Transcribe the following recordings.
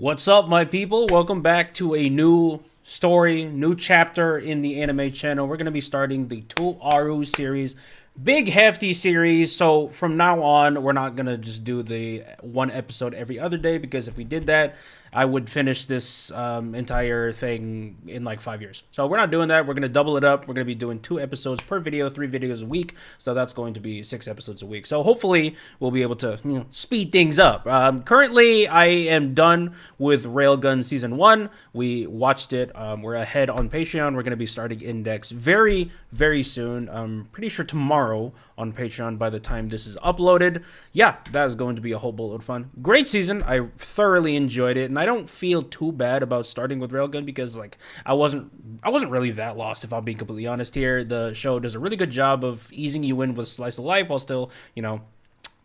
What's up, my people? Welcome back to a new story, new chapter in the anime channel. We're going to be starting the Toaru series. Big, hefty series. So from now on, we're not going to just do the one episode every other day, because if we did that, I would finish this entire thing in like 5 years. So we're not doing that. We're going to double it up. We're going to be doing 2 episodes per video, 3 videos a week. So that's going to be 6 episodes a week. So hopefully we'll be able to speed things up. Currently, I am done with Railgun Season 1. We watched it. We're ahead on Patreon. We're going to be starting Index very, very soon. I'm pretty sure tomorrow on Patreon by the time this is uploaded. Yeah, that is going to be a whole boatload of fun. Great season. I thoroughly enjoyed it, and I don't feel too bad about starting with Railgun because like I wasn't really that lost, if I'm being completely honest here. The show does a really good job of easing you in with slice of life while still,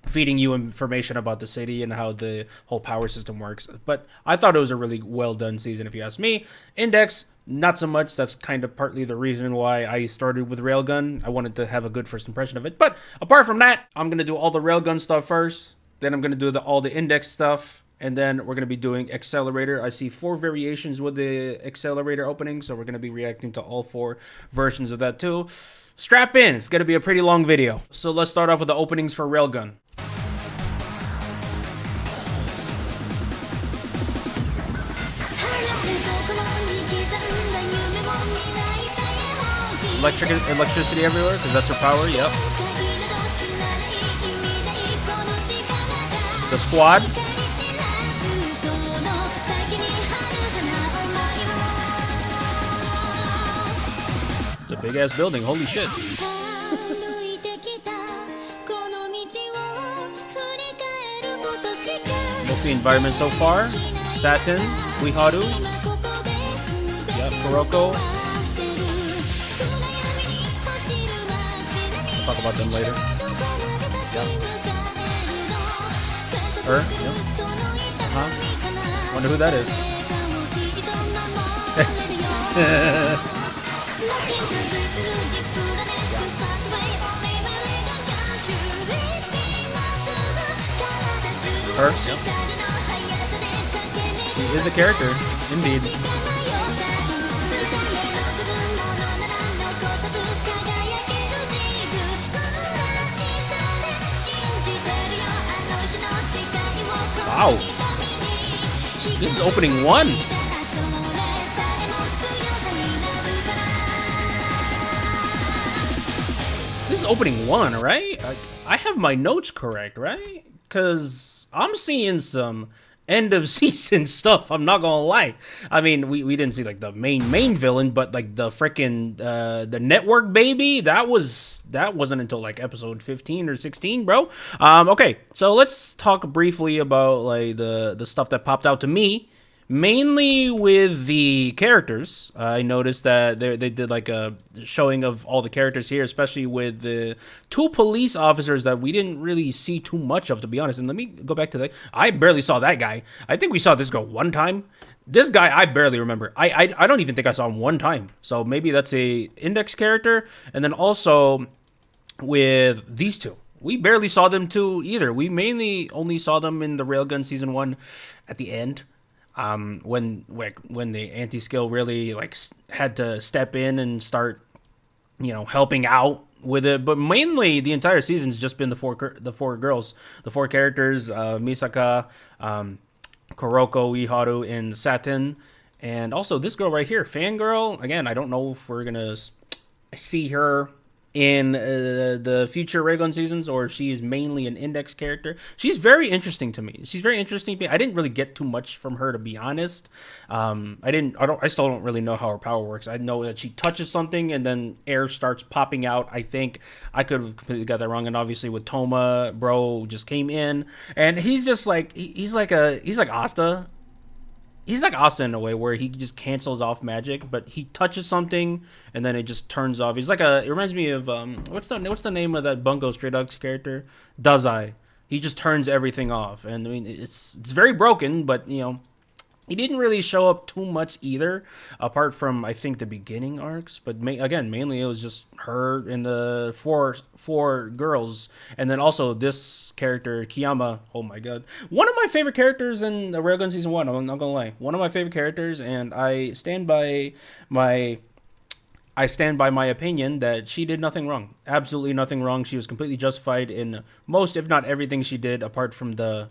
feeding you information about the city and how the whole power system works. But I thought it was a really well done season, if you ask me. Index, not so much. That's kind of partly the reason why I started with Railgun. I wanted to have a good first impression of it. But apart from that, I'm going to do all the Railgun stuff first. Then I'm going to do all the Index stuff. And then we're going to be doing Accelerator. I see 4 variations with the Accelerator opening, so we're going to be reacting to all 4 versions of that too. Strap in. It's going to be a pretty long video. So let's start off with the openings for Railgun. Electricity everywhere, because that's her power. Yep. The squad. It's a big ass building. Holy shit. What's the environment so far? Satin, Uiharu. Yep, Kuroko. Talk about them later. Yep. Her? Yep. Wonder who that is. Her? Yep. She is a character, indeed. Wow. This is opening 1. This is opening 1, right? I have my notes correct, right? Because I'm seeing some end of season stuff, I'm not gonna lie. I mean, we didn't see like the main villain, but like the freaking the network baby, that wasn't until like episode 15 or 16, bro. Okay, so let's talk briefly about like the stuff that popped out to me. Mainly with the characters. I noticed that they did like a showing of all the characters here, especially with the 2 police officers that we didn't really see too much of, to be honest. And let me go back to that. I barely saw that guy. I think we saw this girl one time. This guy, I barely remember. I don't even think I saw him one time. So maybe that's a Index character. And then also with these 2. We barely saw them too either. We mainly only saw them in the Railgun Season 1 at the end. When the anti-skill really like had to step in and start, helping out with it. But mainly the entire season's just been the four girls, the 4 characters, Misaka, Kuroko, Uiharu, and Satin, and also this girl right here, Fangirl. Again, I don't know if we're gonna see her in the future Railgun seasons, or she is mainly an Index character. She's very interesting to me. She's very interesting to me. I didn't really get too much from her, to be honest. I still don't really know how her power works. I know that she touches something and then air starts popping out. I think I could have completely got that wrong. And obviously with Toma, bro just came in and he's just like he's like Asta. He's like Asta in a way where he just cancels off magic, but he touches something and then it just turns off. He's like it reminds me of what's the name of that Bungo Stray Dogs character? Dazai. He just turns everything off, and I mean it's very broken, but He didn't really show up too much either, apart from I think the beginning arcs. But again, mainly it was just her and the four girls, and then also this character Kiyama. Oh my god, one of my favorite characters in the Railgun season 1. I'm not gonna lie, one of my favorite characters, and I stand by my opinion that she did nothing wrong. Absolutely nothing wrong. She was completely justified in most, if not everything, she did, apart from the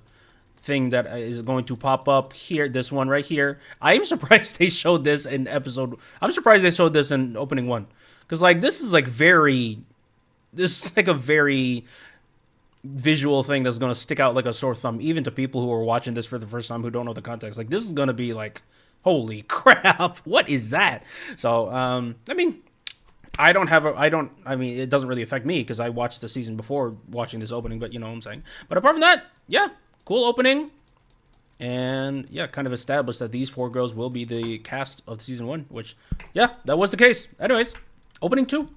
thing that is going to pop up here, this one right here. I am surprised they showed this in episode. I'm surprised they showed this in opening 1, because like this is like a very visual thing that's going to stick out like a sore thumb, even to people who are watching this for the first time who don't know the context. Like, this is going to be like, holy crap, what is that? So I mean, it doesn't really affect me because I watched the season before watching this opening, but you know what I'm saying. But apart from that, yeah, cool opening. And yeah, kind of established that these 4 girls will be the cast of season 1, which, yeah, that was the case. Anyways, opening 2.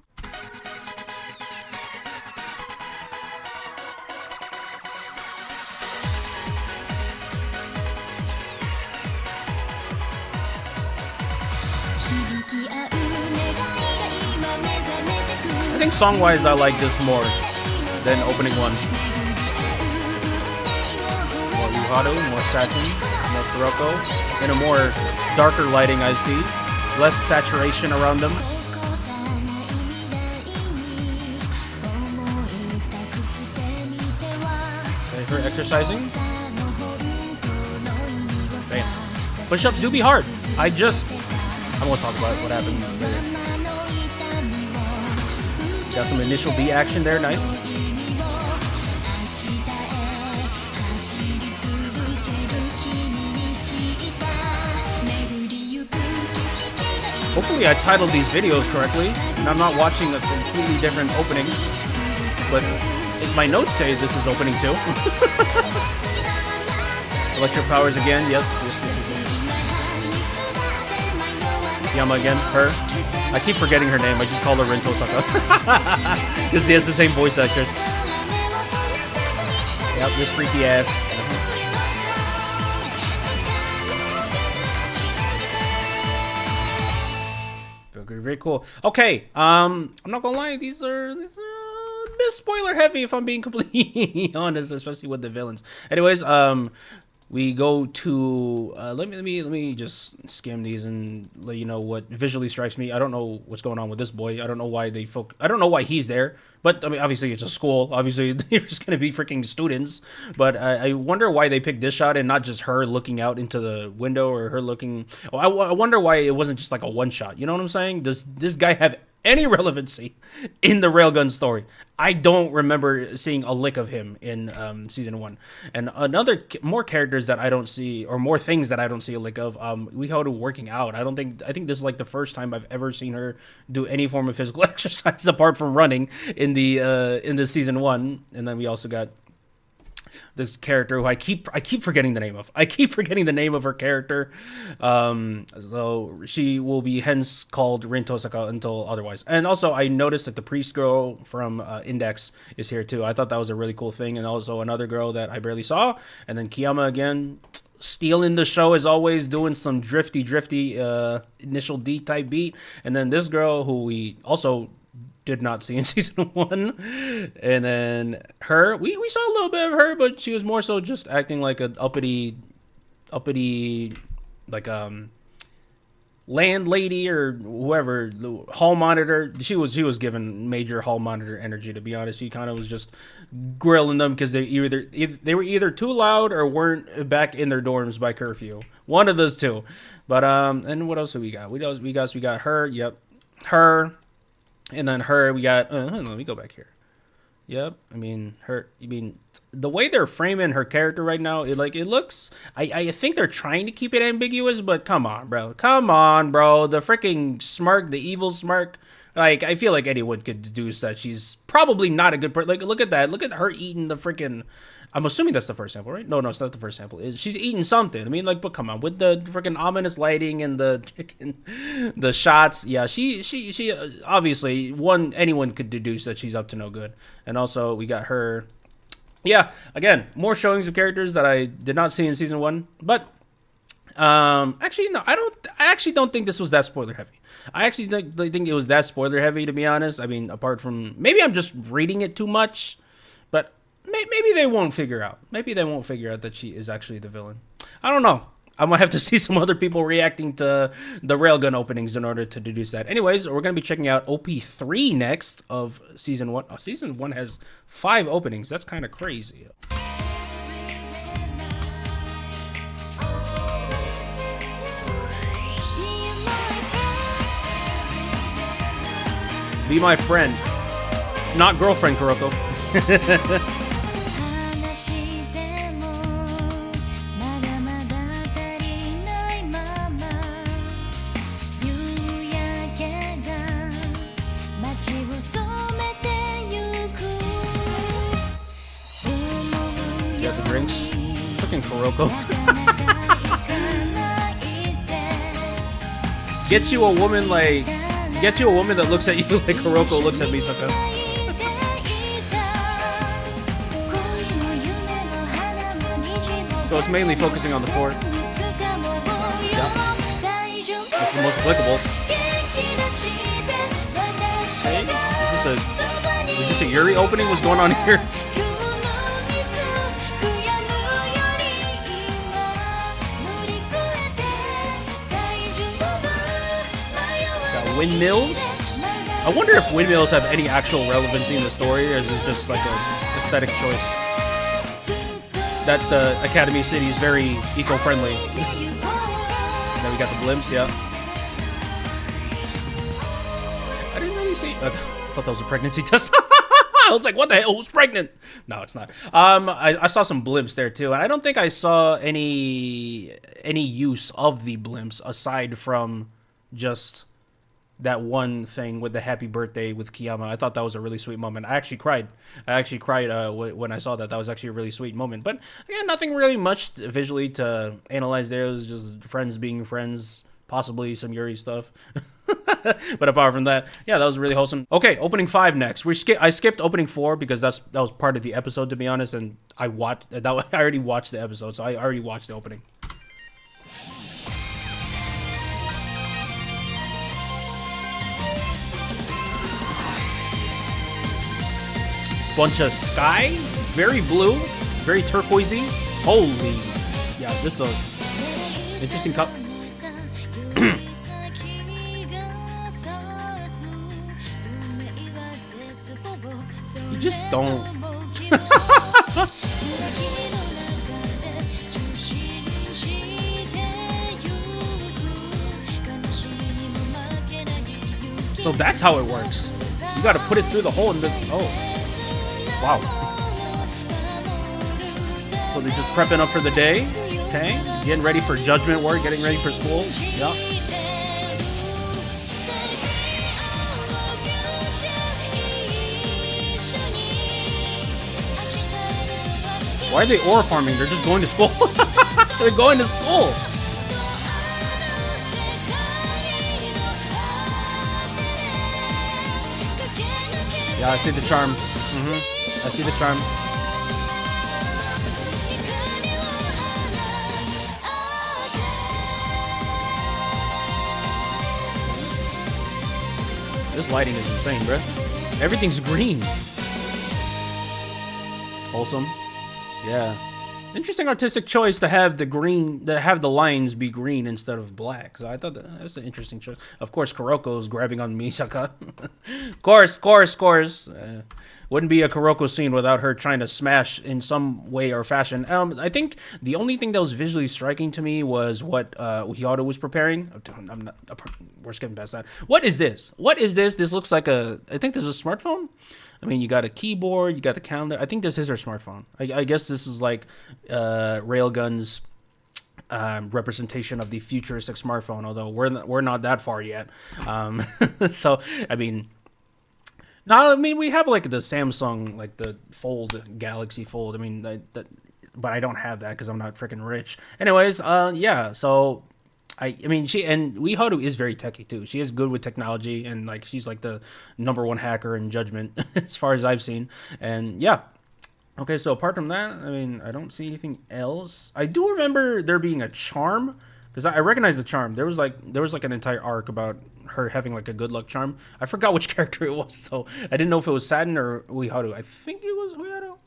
I think song-wise, I like this more than opening 1. More Yuharu, more Satin, more Kuroko, and a more darker lighting I see. Less saturation around them. Okay, her exercising. Damn. Push-ups do be hard. I'm gonna talk about what happened later. Got some initial D action there, nice. Hopefully I titled these videos correctly, and I'm not watching a completely different opening. But if my notes say this is opening 2. Electric powers again, yes. Yama again, her. I keep forgetting her name, I just call her Rinto Saka. Because she has the same voice actress. Yep, this freaky ass. Very cool. Okay, I'm not gonna lie, these are a bit spoiler heavy if I'm being completely honest, especially with the villains. Anyways, we go to let me just skim these and let you know what visually strikes me. I don't know what's going on with this boy. I don't know why I don't know why he's there. But I mean, obviously it's a school. Obviously there's gonna be freaking students. But I wonder why they picked this shot and not just her looking out into the window or her looking. Oh, I wonder why it wasn't just like a one shot. You know what I'm saying? Does this guy have any relevancy in the Railgun story? I don't remember seeing a lick of him in season 1. And more characters that I don't see, or more things that I don't see a lick of. We go to working out. I think this is like the first time I've ever seen her do any form of physical exercise apart from running in the season 1. And then we also got this character who I keep forgetting the name of. I keep forgetting the name of her character. So she will be hence called Rin Tosaka until otherwise. And also I noticed that the priest girl from Index is here too. I thought that was a really cool thing. And also another girl that I barely saw. And then Kiyama again, stealing the show as always, doing some drifty initial D type beat. And then this girl who we also did not see in season 1, and then her, we saw a little bit of her, but she was more so just acting like an uppity like landlady or whoever, hall monitor. She was given major hall monitor energy, to be honest. She kind of was just grilling them because they were either too loud or weren't back in their dorms by curfew, one of those two. But and what else do we got? We got her. Yep, her. And then her, we got, let me go back here. Yep, I mean, the way they're framing her character right now, it looks, I think they're trying to keep it ambiguous, but come on, bro. The freaking smirk, the evil smirk. Like, I feel like anyone could deduce that she's probably not a good person. Like, look at that. Look at her eating the freaking, I'm assuming that's the first sample, right? No, it's not the first sample. She's eating something. I mean, like, but come on, with the freaking ominous lighting and the shots. Yeah, she obviously, anyone could deduce that she's up to no good. And also, we got her. Yeah, again, more showings of characters that I did not see in season 1, but Actually, no, I actually don't think this was that spoiler heavy. I actually think it was that spoiler heavy, to be honest. I mean, apart from maybe I'm just reading it too much, but maybe they won't figure out. Maybe they won't figure out that she is actually the villain. I don't know. I might have to see some other people reacting to the Railgun openings in order to deduce that. Anyways, we're going to be checking out OP3 next of Season 1. Oh, Season 1 has 5 openings. That's kind of crazy. Be my friend. Not girlfriend, Kuroko. Got the drinks. Fucking Kuroko. Get you a woman like... Get you a woman that looks at you like Kuroko looks at Misaka. So it's mainly focusing on the fort. Yeah. It's the most applicable. Hey, is this a Yuri opening? What's going on here? Windmills? I wonder if windmills have any actual relevancy in the story, or is it just like an aesthetic choice? That the Academy City is very eco-friendly. Then we got the blimps, yeah. I didn't really see... I thought that was a pregnancy test. I was like, what the hell? Who's pregnant? No, it's not. I saw some blimps there too, and I don't think I saw any use of the blimps aside from just that one thing with the happy birthday with Kiyama. I thought that was a really sweet moment. I actually cried. When I saw that. That was actually a really sweet moment. But again, nothing really much visually to analyze there. It was just friends being friends, possibly some Yuri stuff. But apart from that, yeah, that was really wholesome. Okay, opening 5 next. I skipped opening 4 because that was part of the episode, to be honest, and I already watched the episode, so I already watched the opening. Bunch of sky, very blue, very turquoisey. Holy, yeah, this is a interesting cup. You just don't. So that's how it works. You got to put it through the hole in the. Oh. Wow. So they're just prepping up for the day. Okay. Getting ready for judgment work, getting ready for school. Yeah. Why are they ore farming? They're just going to school. They're going to school. Yeah, I see the charm. I see the charm. This lighting is insane, bruh. Everything's green. Wholesome. Yeah. Interesting artistic choice to have the green, to have the lines be green instead of black. So I thought that's an interesting choice. Of course, Kuroko's grabbing on Misaka. Course. Wouldn't be a Kuroko scene without her trying to smash in some way or fashion. I think the only thing that was visually striking to me was what Uhiato was preparing. We're skipping past that. What is this? This looks like I think this is a smartphone. I mean, you got a keyboard, you got the calendar. I think this is her smartphone. I guess this is like Railgun's representation of the futuristic smartphone, although we're not that far yet. So, I mean... No, I mean, we have like the Samsung, like the Fold, Galaxy Fold. I mean, but I don't have that because I'm not freaking rich. Anyways, yeah, so... I mean, Uhiato is very techy too. She is good with technology, and like she's like the #1 hacker in Judgment as far as I've seen. And yeah, okay. So apart from that, I mean, I don't see anything else. I do remember there being a charm Because I recognize the charm. There was like an entire arc about her having like a good luck charm. I forgot which character it was though. I didn't know if it was Saturn or Uiharu. I think it was Uiharu.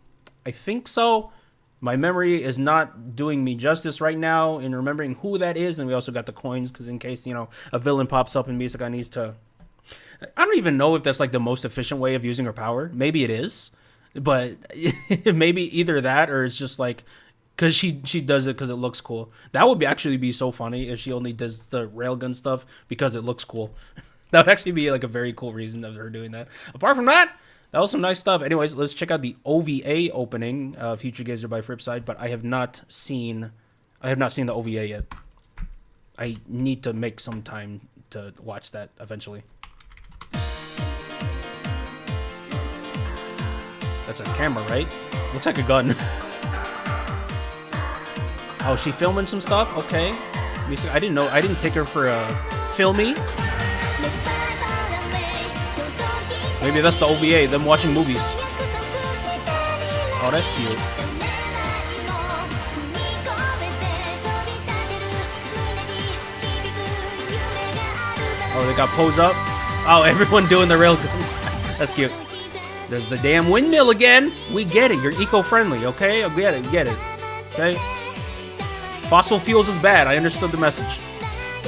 I think so. My memory is not doing me justice right now in remembering who that is. And we also got the coins because in case, you know, a villain pops up and Misaka needs to... I don't even know if that's like the most efficient way of using her power. Maybe it is. But maybe either that or it's just like... Because she does it because it looks cool. That would actually be so funny if she only does the railgun stuff because it looks cool. That would actually be like a very cool reason of her doing that. Apart from that, that was some nice stuff. Anyways, let's check out the OVA opening, Future Gazer by fripSide. But I have not seen the OVA yet. I need to make some time to watch that eventually. That's a camera, right? Looks like a gun. Oh, she filming some stuff? Okay. I didn't know. I didn't take her for a filmy. Maybe that's the OVA, them watching movies. Oh, that's cute. Oh, they got pose up. Oh, everyone doing the railgun. That's cute. There's the damn windmill again. We get it. You're eco-friendly, okay? I get it. Get it. Okay? Fossil fuels is bad. I understood the message.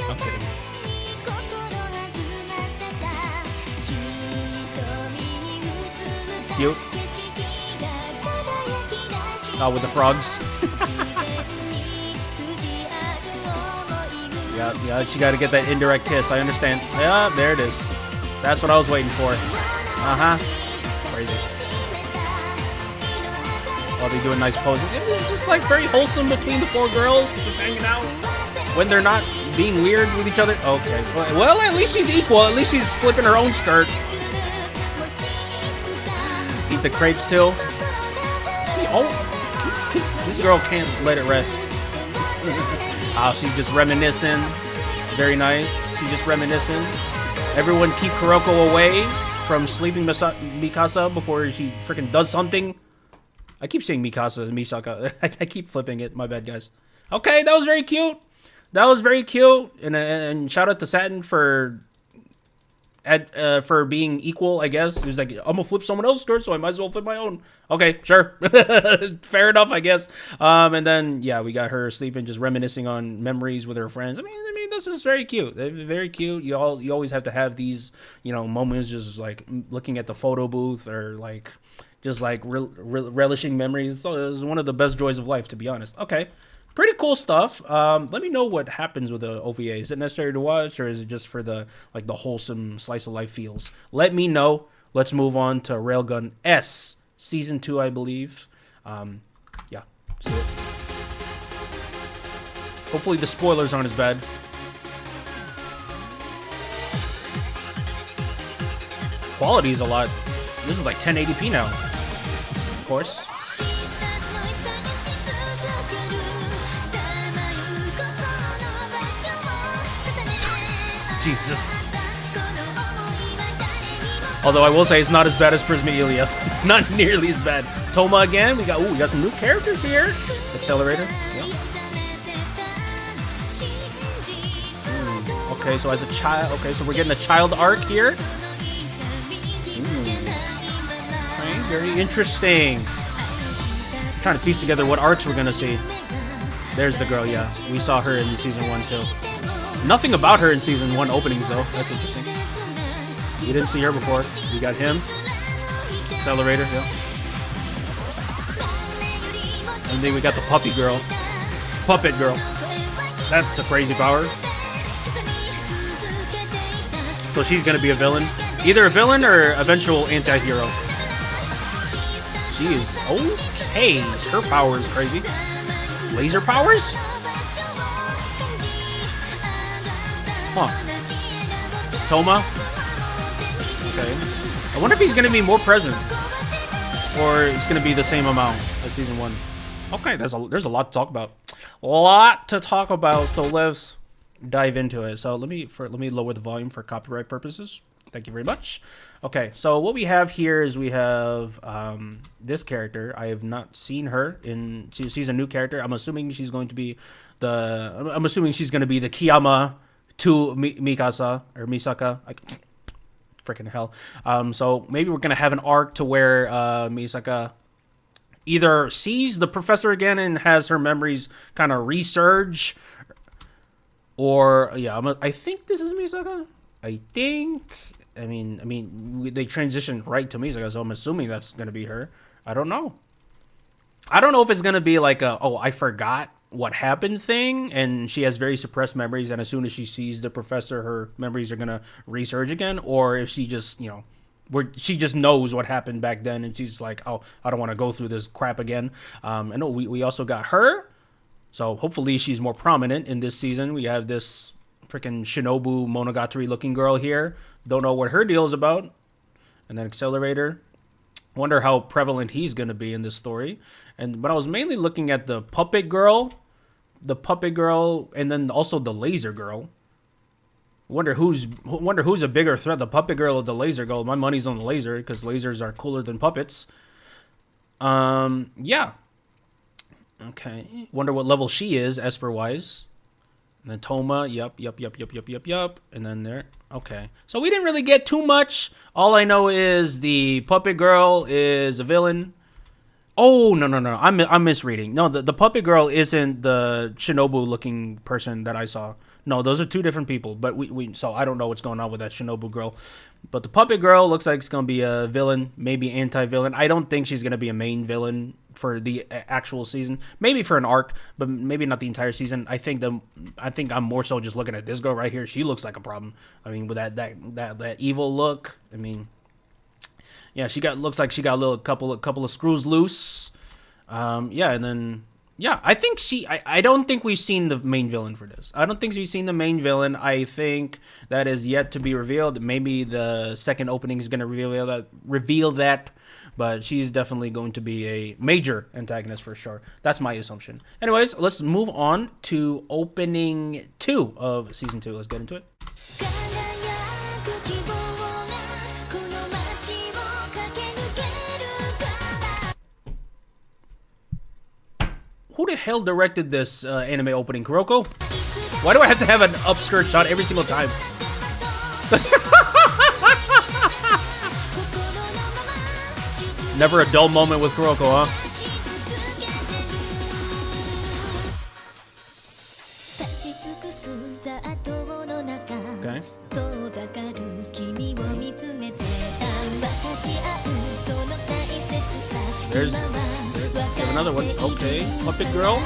I'm kidding. Cute. Oh, with the frogs. Yeah, she got to get that indirect kiss. I understand. Yeah, there it is. That's what I was waiting for. Crazy. While they do a nice pose. It's just like very wholesome between the four girls, just hanging out when they're not being weird with each other. Okay. Well, at least she's equal. At least she's flipping her own skirt. Eat the crepes too. This girl can't let it rest. Oh, she's just reminiscing. Very nice. She's just reminiscing. Everyone keep Kuroko away from sleeping Mikasa before she freaking does something. I keep saying Mikasa, Misaka. I keep flipping it. My bad, guys. Okay, that was very cute. That was very cute. And shout out to Saturn for being equal, I guess. He was like, I'm gonna flip someone else's skirt, so I might as well flip my own. Okay, sure. Fair enough, I guess. And then, yeah, we got her sleeping, just reminiscing on memories with her friends. I mean, this is very cute. Very cute. You always have to have these, you know, moments just like looking at the photo booth or like just like relishing memories. So it was one of the best joys of life, to be honest. Okay. Pretty cool stuff. Let me know what happens with the OVA. Is it necessary to watch, or is it just for the like the wholesome slice of life feels? Let me know. Let's move on to Railgun S Season 2, I believe. Yeah, see it. Hopefully the spoilers aren't as bad. Quality is a lot. This is like 1080p now. Of course. Jesus. Although I will say it's not as bad as Prisma Ilia. Not nearly as bad. Toma again. We got some new characters here. Accelerator. Yep. Okay, so as a child. Okay, so we're getting a child arc here. Okay, very interesting. I'm trying to piece together what arcs we're gonna see. There's the girl. Yeah, we saw her in season 1 too. Nothing about her in season 1 openings though. That's interesting. We didn't see her before. We got him. Accelerator, yeah. And then we got the puppy girl. Puppet girl. That's a crazy power. So she's gonna be a villain. Either a villain or eventual anti-hero. She is okay. Her power is crazy. Laser powers? Huh. Toma? Okay. I wonder if he's going to be more present. Or it's going to be the same amount as season 1. Okay, there's a lot to talk about. A lot to talk about, so let's dive into it. So let me lower the volume for copyright purposes. Thank you very much. Okay, so what we have here is we have this character. I have not seen her in. She's a new character. I'm assuming she's going to be the. I'm assuming she's going to be the Kiyama to Mikasa or Misaka. Freaking hell. So maybe we're going to have an arc to where Misaka either sees the professor again and has her memories kind of resurge, or yeah, I think this is Misaka. I think. I mean, they transitioned right to Misaka, so I'm assuming that's gonna be her. I don't know. I don't know if it's gonna be like a I forgot what happened thing, and she has very suppressed memories, and as soon as she sees the professor, her memories are gonna resurge again, or if she just where she just knows what happened back then, and she's like, oh, I don't want to go through this crap again. I know we also got her, so hopefully she's more prominent in this season. We have this freaking Shinobu Monogatari looking girl here. Don't know what her deal is about. And then Accelerator. Wonder how prevalent he's going to be in this story. But I was mainly looking at the puppet girl, and then also the laser girl. Wonder who's a bigger threat, the puppet girl or the laser girl. My money's on the laser because lasers are cooler than puppets. Yeah. Okay. Wonder what level she is, Esper wise. And then Toma, yup. And then there. Okay. So we didn't really get too much. All I know is the puppet girl is a villain. Oh, no. I'm misreading. No, the puppet girl isn't the Shinobu looking person that I saw. No, those are two different people. But so I don't know what's going on with that Shinobu girl. But the puppet girl looks like it's going to be a villain, maybe anti-villain. I don't think she's going to be a main villain for the actual season. Maybe for an arc, but maybe not the entire season. I think I'm more so just looking at this girl right here. She looks like a problem. I mean, with that evil look. I mean, yeah, looks like she got a couple of screws loose. Yeah, and then yeah, I think I don't think we've seen the main villain for this. I don't think we've seen the main villain. I think that is yet to be revealed. Maybe the second opening is going to reveal that. But she's definitely going to be a major antagonist for sure. That's my assumption. Anyways, let's move on to opening 2 of season 2. Let's get into it. Who the hell directed this anime opening? Kuroko? Why do I have to have an upskirt shot every single time? Never a dull moment with Kuroko, huh? Okay. There's another one. Okay. Puppet girl.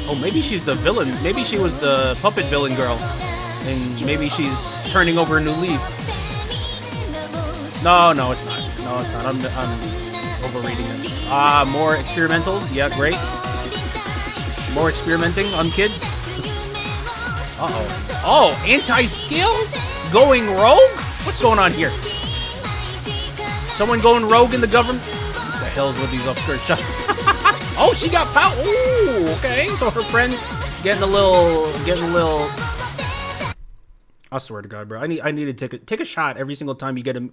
Oh, maybe she's the villain. Maybe she was the puppet villain girl. And maybe she's turning over a new leaf. No, it's not. No, it's not. I'm overreading it. More experimentals. Yeah, great. More experimenting on kids. Uh-oh. Oh, anti-skill? Going rogue? What's going on here? Someone going rogue in the government? What the hell's with these upskirt shots? Oh, she got power. Ooh, okay. So her friend's getting a little. I swear to God, bro. I need to take a shot every single time you get a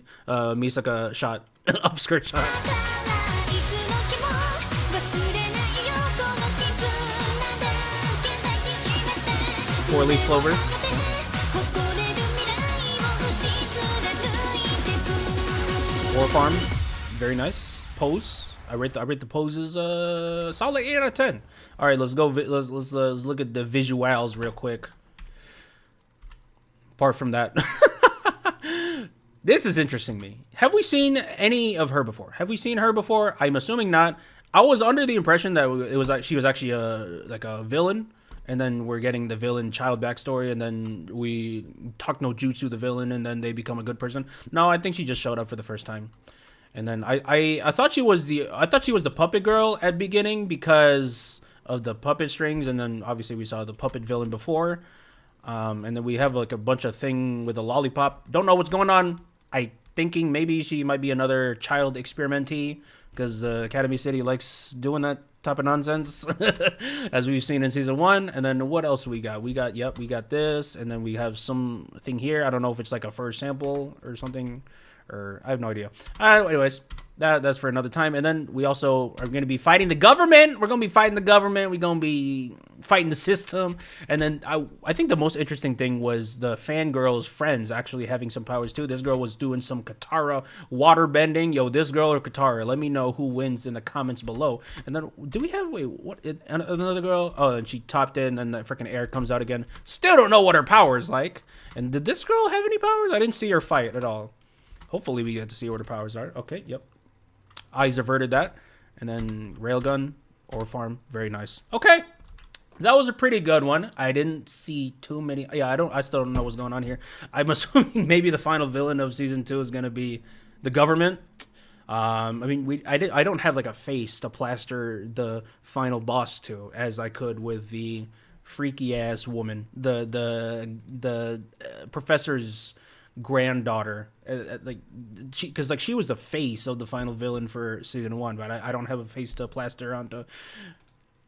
Misaka shot, upskirt shot. 4-leaf clover. Ore farm, very nice. Pose. I rate the poses solid 8 out of 10. All right, let's go. Let's look at the visuals real quick. Apart from that, this is interesting me. Have we seen any of her before? Have we seen her before? I'm assuming not. I was under the impression that it was like she was actually a villain, and then we're getting the villain child backstory, and then we talk no jutsu the villain, and then they become a good person. No, I think she just showed up for the first time. And then I thought she was the puppet girl at beginning because of the puppet strings, and then obviously we saw the puppet villain before. And then we have like a bunch of thing with a lollipop. Don't know what's going on. I thinking maybe she might be another child experimentee because Academy City likes doing that type of nonsense, as we've seen in season 1. And then what else we got? We got this, and then we have something here. I don't know if it's like a first sample or something, or I have no idea. Anyways, that's for another time. And then we also are going to be fighting the government. We're going to be fighting the government. We're going to be fighting the system. And then I think the most interesting thing was the fangirl's friends actually having some powers too. This girl was doing some Katara water bending. Yo, this girl or Katara? Let me know who wins in the comments below. And then do we have another girl? Oh, and she topped in, and the freaking air comes out again. Still don't know what her power is like. And did this girl have any powers? I didn't see her fight at all. Hopefully we get to see what her powers are. Okay, yep. Eyes averted that. And then Railgun or farm. Very nice. Okay. That was a pretty good one. I didn't see too many. Yeah, I still don't know what's going on here. I'm assuming maybe the final villain of season 2 is going to be the government. I mean, I don't have like a face to plaster the final boss to as I could with the freaky ass woman, the professor's granddaughter, because she was the face of the final villain for season 1, but I don't have a face to plaster onto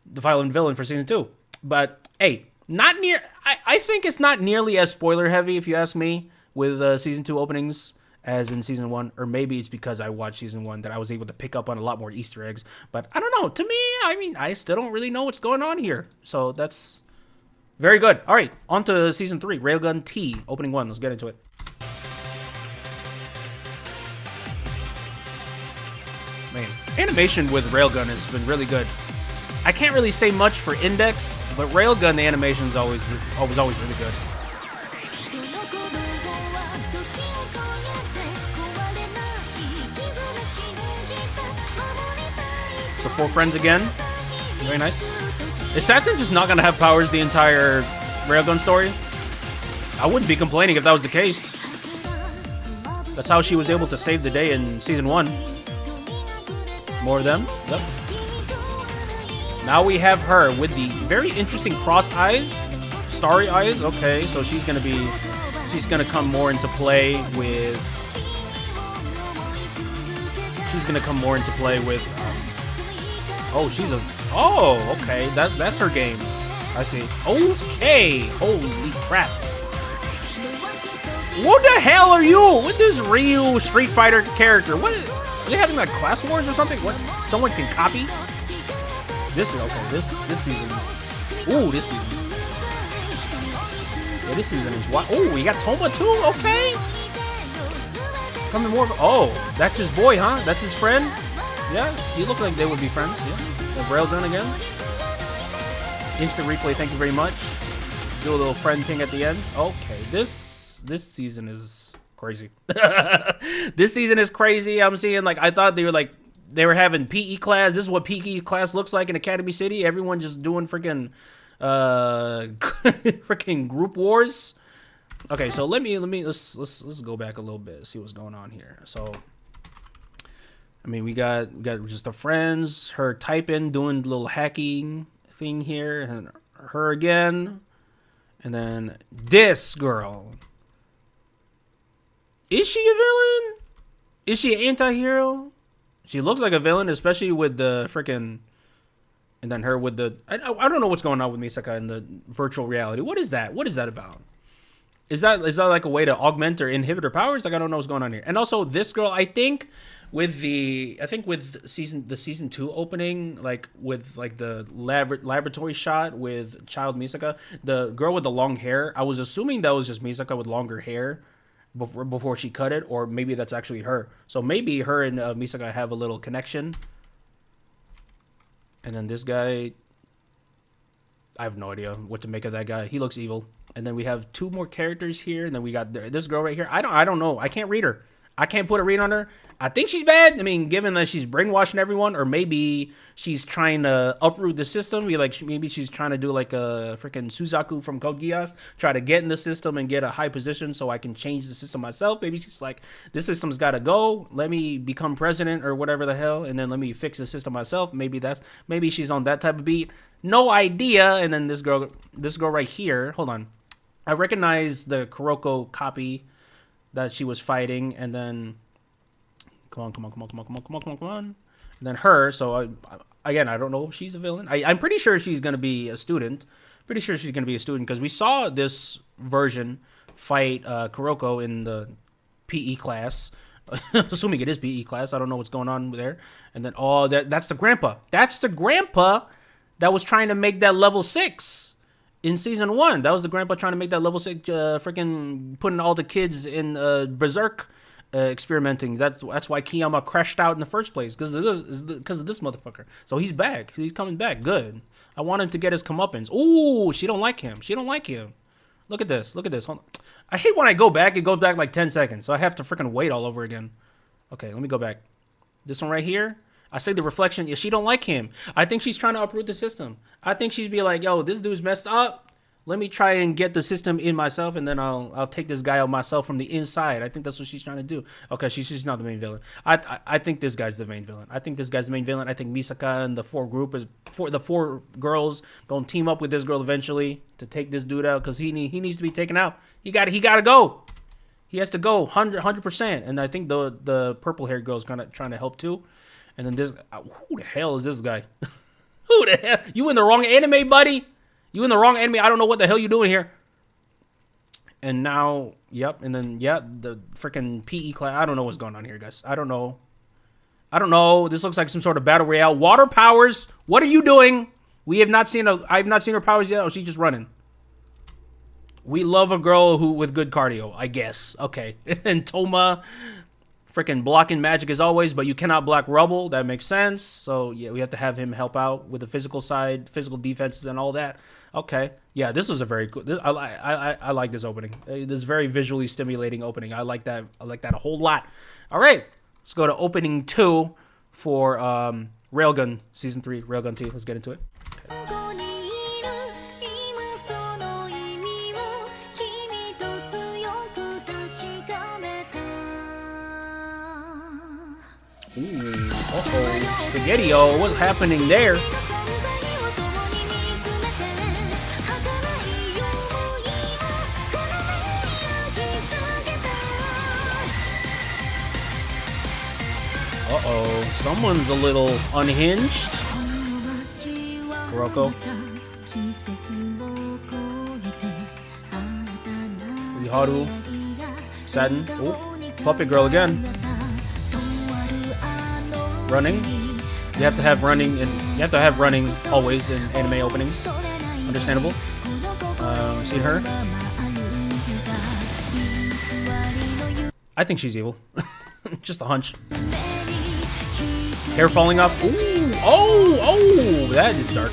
the final villain for season 2. But hey, I think it's not nearly as spoiler heavy, if you ask me, with season 2 openings as in season 1, or maybe it's because I watched season 1 that I was able to pick up on a lot more Easter eggs. But I don't know. To me, I mean, I still don't really know what's going on here, so that's very good. All right, on to season 3, Railgun T opening 1. Let's get into it. Man, animation with Railgun has been really good. I can't really say much for Index, but Railgun, the animation is always really good. The 4 friends again. Very nice. Is Saturn just not going to have powers the entire Railgun story? I wouldn't be complaining if that was the case. That's how she was able to save the day in season 1. More of them. Yep. Now we have her with the very interesting cross eyes, starry eyes. Okay, so she's gonna come more into play with. Oh, okay. That's her game. I see. Okay. Holy crap. What the hell are you with this Ryu Street Fighter character? What? Are they having like class wars or something? What? Someone can copy? This is okay. This season. Ooh, this season. Yeah, this season is what? Oh, we got Toma too. Okay. Coming more. Oh, that's his boy, huh? That's his friend. Yeah, he looked like they would be friends. Yeah. The Railgun again. Instant replay. Thank you very much. Do a little friend thing at the end. Okay, this season is crazy. This season is crazy. I'm seeing like I thought they were having PE class. This is what PE class looks like in Academy City. Everyone just doing freaking freaking group wars. Okay, so let's go back a little bit, see what's going on here. So I mean, we got just the friends, her typing, doing the little hacking thing here, and her again. And then this girl. Is she a villain? Is she an anti-hero? She looks like a villain, especially with the freaking... And then her with the... I don't know what's going on with Misaka in the virtual reality. What is that? What is that about? Is that like a way to augment or inhibit her powers? Like, I don't know what's going on here. And also, this girl, I think with the season 2 opening, like with like the laboratory shot with child Misaka, the girl with the long hair, I was assuming that was just Misaka with longer hair before she cut it, or maybe that's actually her. So maybe her and Misaka have a little connection. And then this guy, I have no idea what to make of that guy. He looks evil. And then we have 2 more characters here, and then we got this girl right here. I don't know. I can't read her. I can't put a read on her. I think she's bad. I mean, given that she's brainwashing everyone, or maybe she's trying to uproot the system. Maybe she's trying to do like a freaking Suzaku from Code Geass, try to get in the system and get a high position so I can change the system myself. Maybe she's like, this system's got to go. Let me become president or whatever the hell, and then let me fix the system myself. Maybe she's on that type of beat. No idea. And then this girl right here. Hold on. I recognize the Kuroko copy that she was fighting, and then come on. And then her. So again, I don't know if she's a villain. I'm pretty sure she's gonna be a student. Pretty sure she's gonna be a student because we saw this version fight Kuroko in the PE class. Assuming it is PE class. I don't know what's going on there. And then that's the grandpa. That's the grandpa that was trying to make that level 6 in season 1. That was the grandpa trying to make that level 6, freaking putting all the kids in Berserk experimenting. That's why Kiyama crashed out in the first place, because of this motherfucker. So he's back. He's coming back. Good. I want him to get his comeuppance. Ooh, she don't like him. She don't like him. Look at this. Look at this. Hold on. I hate when I go back. It goes back like 10 seconds. So I have to freaking wait all over again. Okay, let me go back. This one right here. I say the reflection. Yeah, she don't like him. I think she's trying to uproot the system. I think she'd be like, yo, this dude's messed up. Let me try and get the system in myself, and then I'll take this guy out myself from the inside. I think that's what she's trying to do. Okay, she's not the main villain. I think this guy's the main villain. I think Misaka and the the four girls gonna team up with this girl eventually to take this dude out, because he needs to be taken out. He gotta go. He has to go 100%. And I think the purple haired girl's trying to help too. And then this, who the hell is this guy? Who the hell? You in the wrong anime, buddy? You in the wrong anime. I don't know what the hell you doing here. And now, yep. And then, yeah, the freaking PE class. I don't know what's going on here, guys. I don't know. This looks like some sort of battle royale. Water powers. What are you doing? I've not seen her powers yet. Oh, she's just running. We love a girl with good cardio, I guess. Okay. And Toma, freaking blocking magic as always, but you cannot block rubble. That makes sense. So yeah, we have to have him help out with the physical side, physical defenses and all that. Okay. Yeah, this was a very cool. I like this opening. This very visually stimulating opening. I like that. I like that a whole lot. All right, let's go to opening 2 for Railgun Season 3, Railgun T. Let's get into it. Okay. Ooh, uh-oh, Spaghetti-O, what's happening there? Uh-oh, someone's a little unhinged. Kuroko. Riharu. Satin. Oh, puppet girl again. Running. You have to have running, and you have to have running always in anime openings. Understandable. See her? I think she's evil. Just a hunch. Hair falling off. Ooh. Oh, that is dark.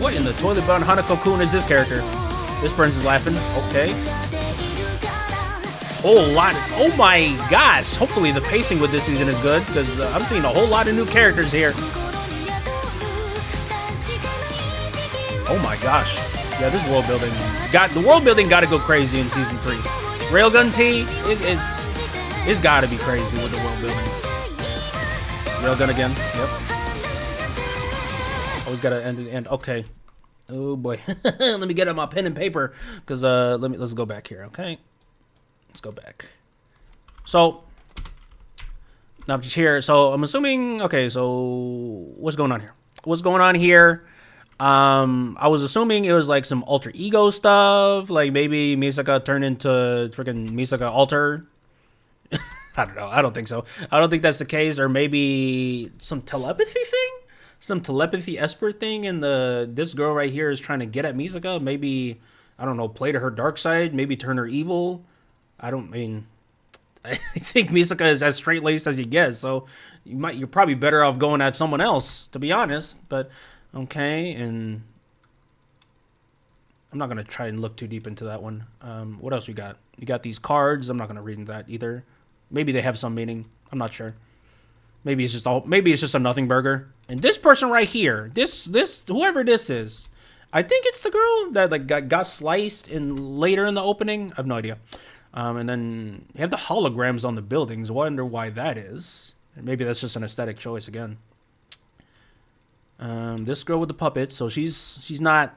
What in the toilet bound Hanako-kun is this character? This person's laughing. Okay. Whole lot. Oh my gosh. Hopefully the pacing with this season is good, because I'm seeing a whole lot of new characters here. Oh my gosh. Yeah, this world building got to go crazy in season 3. Railgun T it's got to be crazy with the world building. Railgun again. Yep. Always got to end. Okay. Oh boy. Let me get out my pen and paper, because let's go back here. Okay. Let's go back. So now I'm just here. So I'm assuming. Okay. So what's going on here? What's going on here? I was assuming it was like some alter ego stuff. Like maybe Misaka turned into freaking Misaka Alter. I don't know. I don't think so. I don't think that's the case. Or maybe some telepathy thing? Some telepathy esper thing, and this girl right here is trying to get at Misaka. Maybe, I don't know, play to her dark side. Maybe turn her evil. I think Misaka is as straight-laced as you get. So you're probably better off going at someone else, to be honest. But okay, and I'm not gonna try and look too deep into that one. What else we got? You got these cards. I'm not gonna read into that either. Maybe they have some meaning. I'm not sure. Maybe it's just a nothing burger. And this person right here, this whoever this is, I think it's the girl that like got sliced later in the opening. I have no idea. And then you have the holograms on the buildings. I wonder why that is. Maybe that's just an aesthetic choice again. This girl with the puppet, so she's not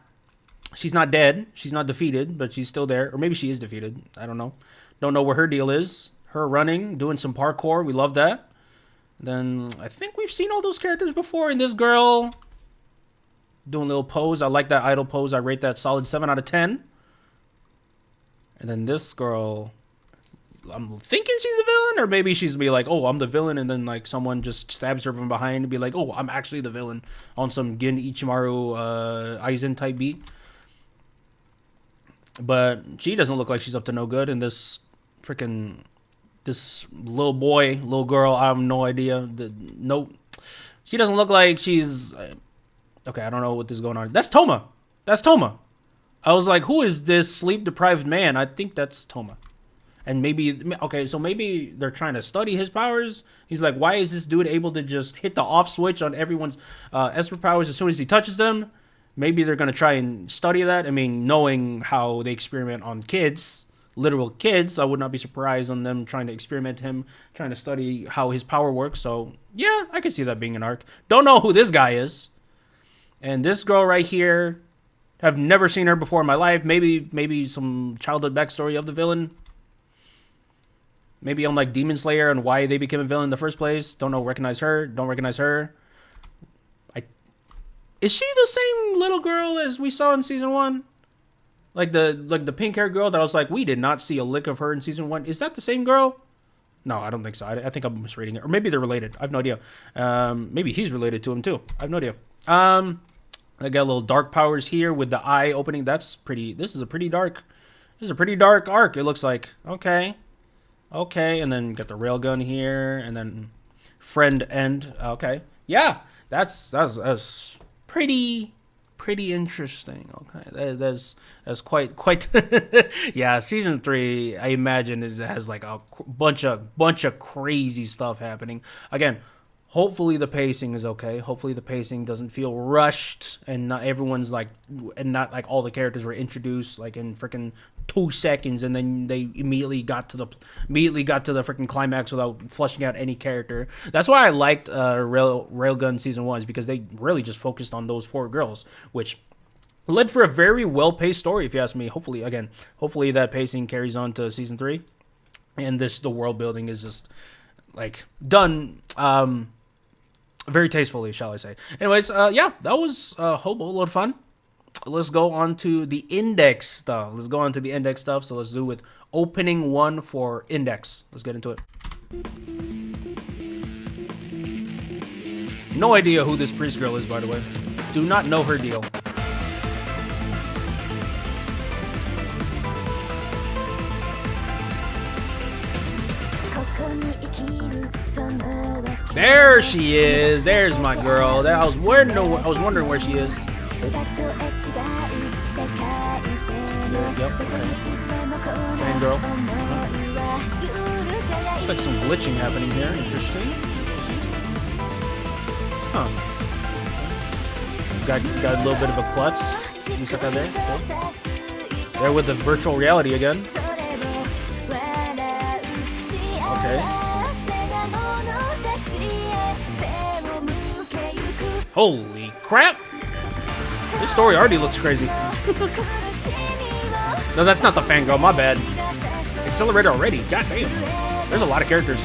dead. She's not defeated, but she's still there. Or maybe she is defeated. I don't know. Don't know where her deal is. Her running, doing some parkour. We love that. Then I think we've seen all those characters before. And this girl doing a little pose. I like that idle pose. I rate that solid 7 out of 10. And then this girl, I'm thinking she's the villain, or maybe she's gonna be like, oh, I'm the villain, and then like someone just stabs her from behind and be like, oh, I'm actually the villain, on some Gin Ichimaru Aizen type beat. But she doesn't look like she's up to no good, and this little boy, little girl, I have no idea. Nope, she doesn't look like she's okay. I don't know what is going on. That's Toma. That's Toma. I was like, who is this sleep deprived man? I think that's Toma. And maybe, okay, so maybe they're trying to study his powers. He's like, why is this dude able to just hit the off switch on everyone's Esper powers as soon as he touches them? Maybe they're going to try and study that. I mean, knowing how they experiment on kids, literal kids, I would not be surprised on them trying to experiment him, trying to study how his power works. So, yeah, I could see that being an arc. Don't know who this guy is. And this girl right here, have never seen her before in my life. Maybe some childhood backstory of the villain. Maybe on like Demon Slayer and why they became a villain in the first place. Don't know, recognize her. Don't recognize her. Is she the same little girl as we saw in season 1? Like the pink hair girl that I was like, we did not see a lick of her in season 1. Is that the same girl? No, I don't think so. I think I'm misreading it. Or maybe they're related. I have no idea. Maybe he's related to him too. I have no idea. I got a little dark powers here with the eye opening. That's pretty. This is a pretty dark arc. It looks like. Okay. And then got the railgun here, and then friend end. Okay. Yeah, that's pretty interesting. Okay, that's quite. Yeah, season 3. I imagine it has like a bunch of crazy stuff happening. Again, hopefully the pacing is okay. Hopefully the pacing doesn't feel rushed, and not everyone's like, and not like all the characters were introduced like in freaking 2 seconds, and then they immediately got to the freaking climax without fleshing out any character. That's why I liked Railgun season 1, is because they really just focused on those 4 girls, which led for a very well-paced story, if you ask me. Hopefully that pacing carries on to season 3, and the world building is just like done very tastefully, shall I say. Anyways, yeah, that was a whole load of fun. Let's go on to the index stuff. So let's do with opening 1 for index. Let's get into it. No idea who this priest girl is, by the way. Do not know her deal. There she is. There's my girl. I was wondering where she is. Yep. Fangirl. Looks like some glitching happening here. Interesting. Huh. Got a little bit of a klutz. Misaka there. Cool. There with the virtual reality again. Okay. Holy crap! This story already looks crazy. No, that's not the fangirl, my bad. Accelerator already, god damn. There's a lot of characters.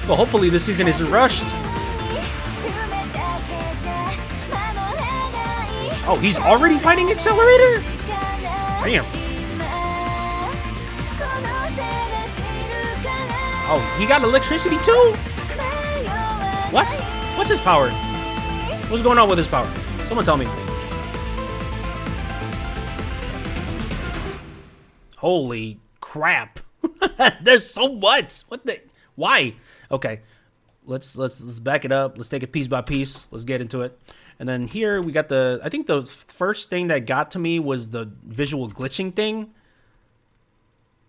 Well, hopefully this season isn't rushed. Oh, he's already fighting Accelerator? Damn. Oh, he got electricity too? What? What's his power? What's going on with his power? Someone tell me. Holy crap. There's so much. What the? Why? Okay. Let's back it up. Let's take it piece by piece. Let's get into it. And then here we got I think the first thing that got to me was the visual glitching thing.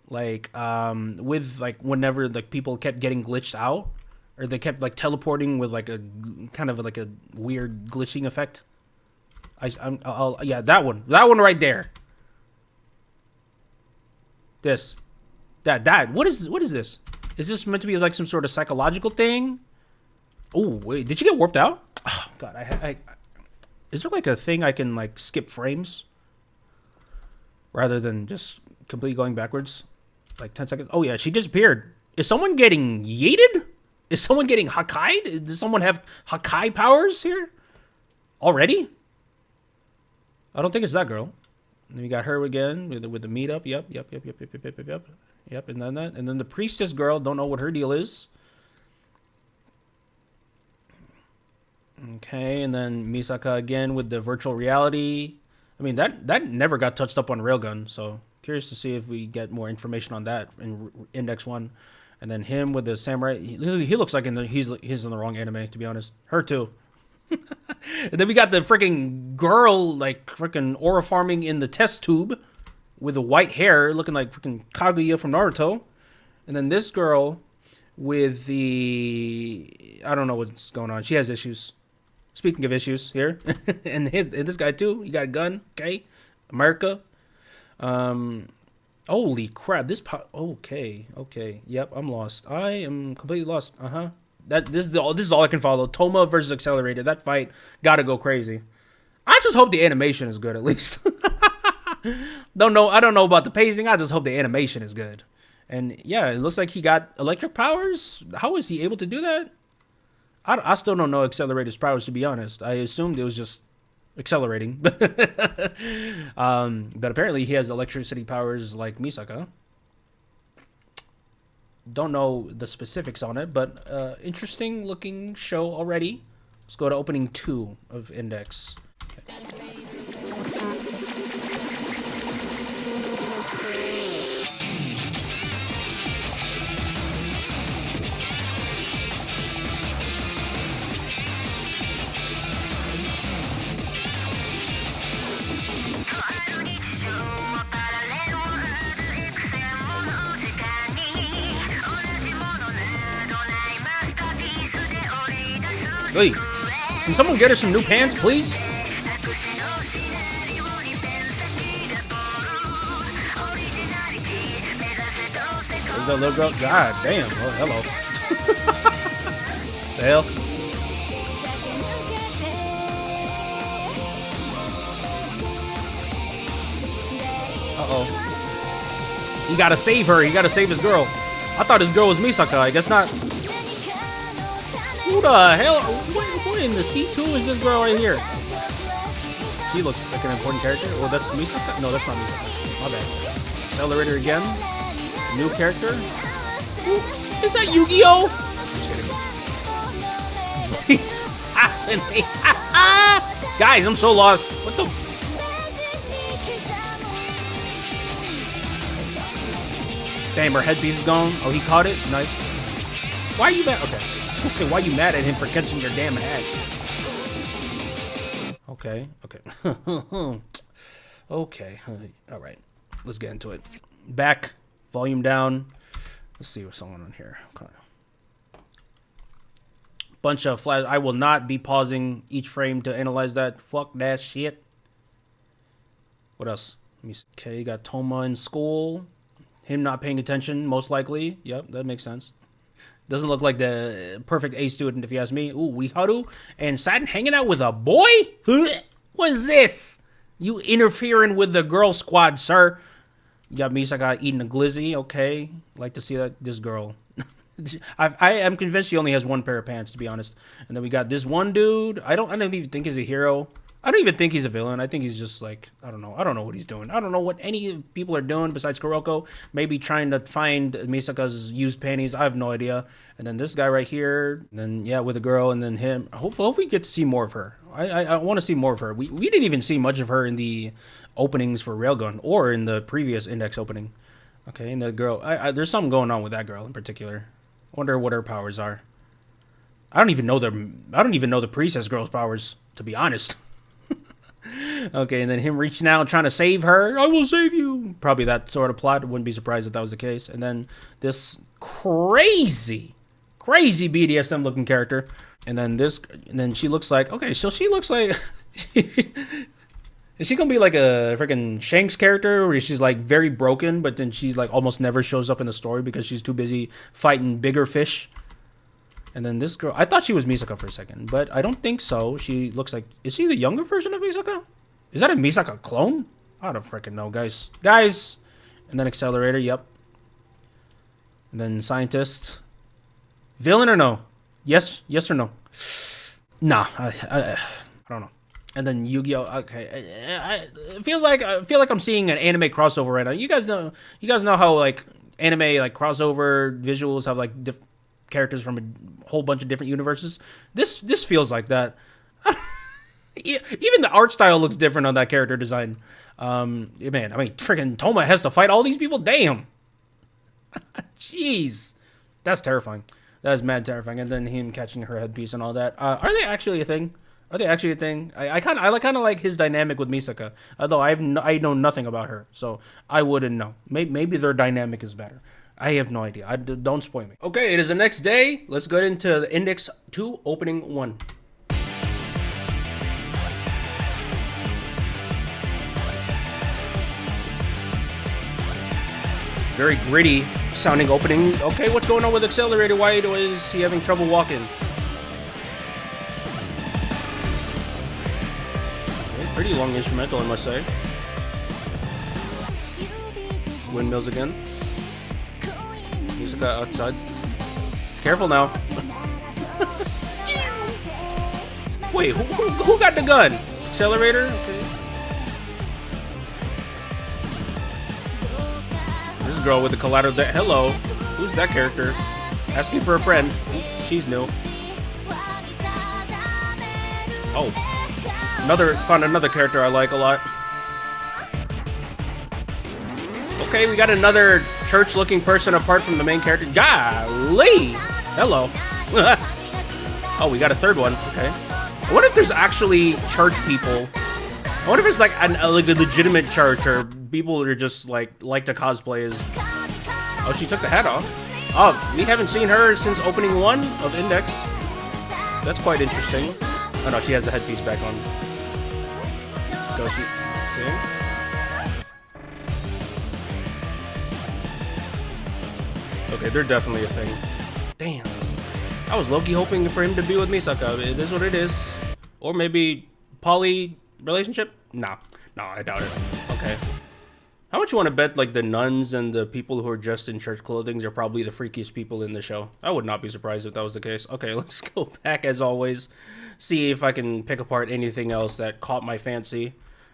Like, with like whenever like people kept getting glitched out, or they kept like teleporting with like a kind of like a weird glitching effect. Yeah, that one right there. What is this? Is this meant to be like some sort of psychological thing? Oh wait, did you get warped out? Oh god, is there like a thing I can like skip frames rather than just completely going backwards? Like 10 seconds. Oh yeah, she disappeared. Is someone getting yeeted? Is someone getting Hakai? Does someone have Hakai powers here? Already? I don't think it's that girl. And then we got her again with the meetup. Yep. Yep, and then the priestess girl, don't know what her deal is. Okay, and then Misaka again with the virtual reality. I mean, that never got touched up on Railgun, so curious to see if we get more information on that in Index 1. And then him with the samurai. He looks like he's in the wrong anime, to be honest. Her too. And then we got the freaking girl, like freaking aura farming in the test tube with the white hair, looking like freaking Kaguya from Naruto. And then this girl with the, I don't know what's going on. She has issues. Speaking of issues here, and this guy too. He got a gun. Okay, America. Holy crap! Okay. Yep, I'm lost. I am completely lost. This is all I can follow. Toma versus Accelerator. That fight gotta go crazy. I just hope the animation is good at least. I don't know about the pacing. I just hope the animation is good. And yeah, it looks like he got electric powers. How is he able to do that? I still don't know Accelerator's powers, to be honest. I assumed it was just accelerating. But apparently he has electricity powers like Misaka. Don't know the specifics on it, but interesting looking show already. Let's go to opening 2 of Index. Okay. Wait, can someone get her some new pants, please? There's that little girl. God damn. Oh, hello. The hell? Uh-oh. You gotta save her. You gotta save his girl. I thought his girl was Misaka. I guess not. Who the hell? What in the C2 is this girl right here? She looks like an important character. Oh, that's Misaka? No, that's not Misaka. My bad. Accelerator again. New character. Ooh, is that Yu-Gi-Oh? Just kidding. What's happening? Guys, I'm so lost. What the? Damn, her headpiece is gone. Oh, he caught it. Nice. Why are you mad? Okay. I was gonna say, why are you mad at him for catching your damn hat? Okay. Okay. All right. Let's get into it. Back. Volume down. Let's see what's going on here. Okay. Bunch of flash. I will not be pausing each frame to analyze that. Fuck that shit. What else? Okay, you got Toma in school. Him not paying attention, most likely. Yep, that makes sense. Doesn't look like the perfect A student, if you ask me. Ooh, Wiharu and Satin hanging out with a boy? What is this? You interfering with the girl squad, sir. You got Misaka eating a glizzy. Okay, like to see that this girl. I am convinced she only has one pair of pants, to be honest. And then we got this one dude. I don't even think he's a hero. I don't even think he's a villain. I think he's just like, I don't know. I don't know what he's doing. I don't know what any people are doing besides Kuroko. Maybe trying to find Misaka's used panties. I have no idea. And then this guy right here. And then, yeah, with a girl. And then him. Hopefully we get to see more of her. I want to see more of her. We didn't even see much of her in the openings for Railgun or in the previous Index opening. Okay, and the girl. There's something going on with that girl in particular. I wonder what her powers are. I don't even know the priestess girl's powers, to be honest. Okay, and then him reaching out trying to save her. I will save you. Probably that sort of plot. Wouldn't be surprised if that was the case. And then this crazy BDSM looking character. And then this, and then she looks like, okay, so she looks like, is she gonna be like a freaking Shanks character where she's like very broken, but then she's like almost never shows up in the story because she's too busy fighting bigger fish? And then this girl, I thought she was Misaka for a second, but I don't think so. She looks like, is she the younger version of Misaka? Is that a Misaka clone? I don't freaking know, guys. And then Accelerator, yep. And then scientist. Villain or no? Yes or no? Nah, I don't know. And then Yu-Gi-Oh. Okay, I feel like I'm seeing an anime crossover right now. You guys know how like anime like crossover visuals have like characters from a whole bunch of different universes. This feels like that. Even the art style looks different on that character design. Man, I mean, freaking Toma has to fight all these people. Damn. Jeez, that's terrifying. That is mad terrifying. And then him catching her headpiece and all that. Are they actually a thing? Are they actually a thing? I kind of like his dynamic with Misaka, although I know nothing about her, so I wouldn't know. Maybe their dynamic is better. I have no idea. Don't spoil me. Okay, it is the next day. Let's get into the Index 2 Opening 1. Very gritty sounding opening. Okay, what's going on with Accelerator? Why is he having trouble walking? Okay, pretty long instrumental, I must say. Windmills again. Music outside. Careful now. Wait, who got the gun? Accelerator? Okay. This girl with the collateral there. Hello. Who's that character? Asking for a friend. She's new. Oh. Found another character I like a lot. Okay, we got another church-looking person apart from the main character. Golly! Hello. Oh, we got a third one. Okay. I wonder if there's actually church people. I wonder if it's like a legitimate church or people that are just like to cosplay as. Oh, she took the hat off. Oh, we haven't seen her since opening 1 of Index. That's quite interesting. Oh no, she has the headpiece back on. Go she. Okay, they're definitely a thing. Damn. I was low-key hoping for him to be with Misaka. It is what it is. Or maybe poly relationship? Nah. No, I doubt it. Okay. How much you want to bet like the nuns and the people who are dressed in church clothing are probably the freakiest people in the show? I would not be surprised if that was the case. Okay, let's go back as always. See if I can pick apart anything else that caught my fancy.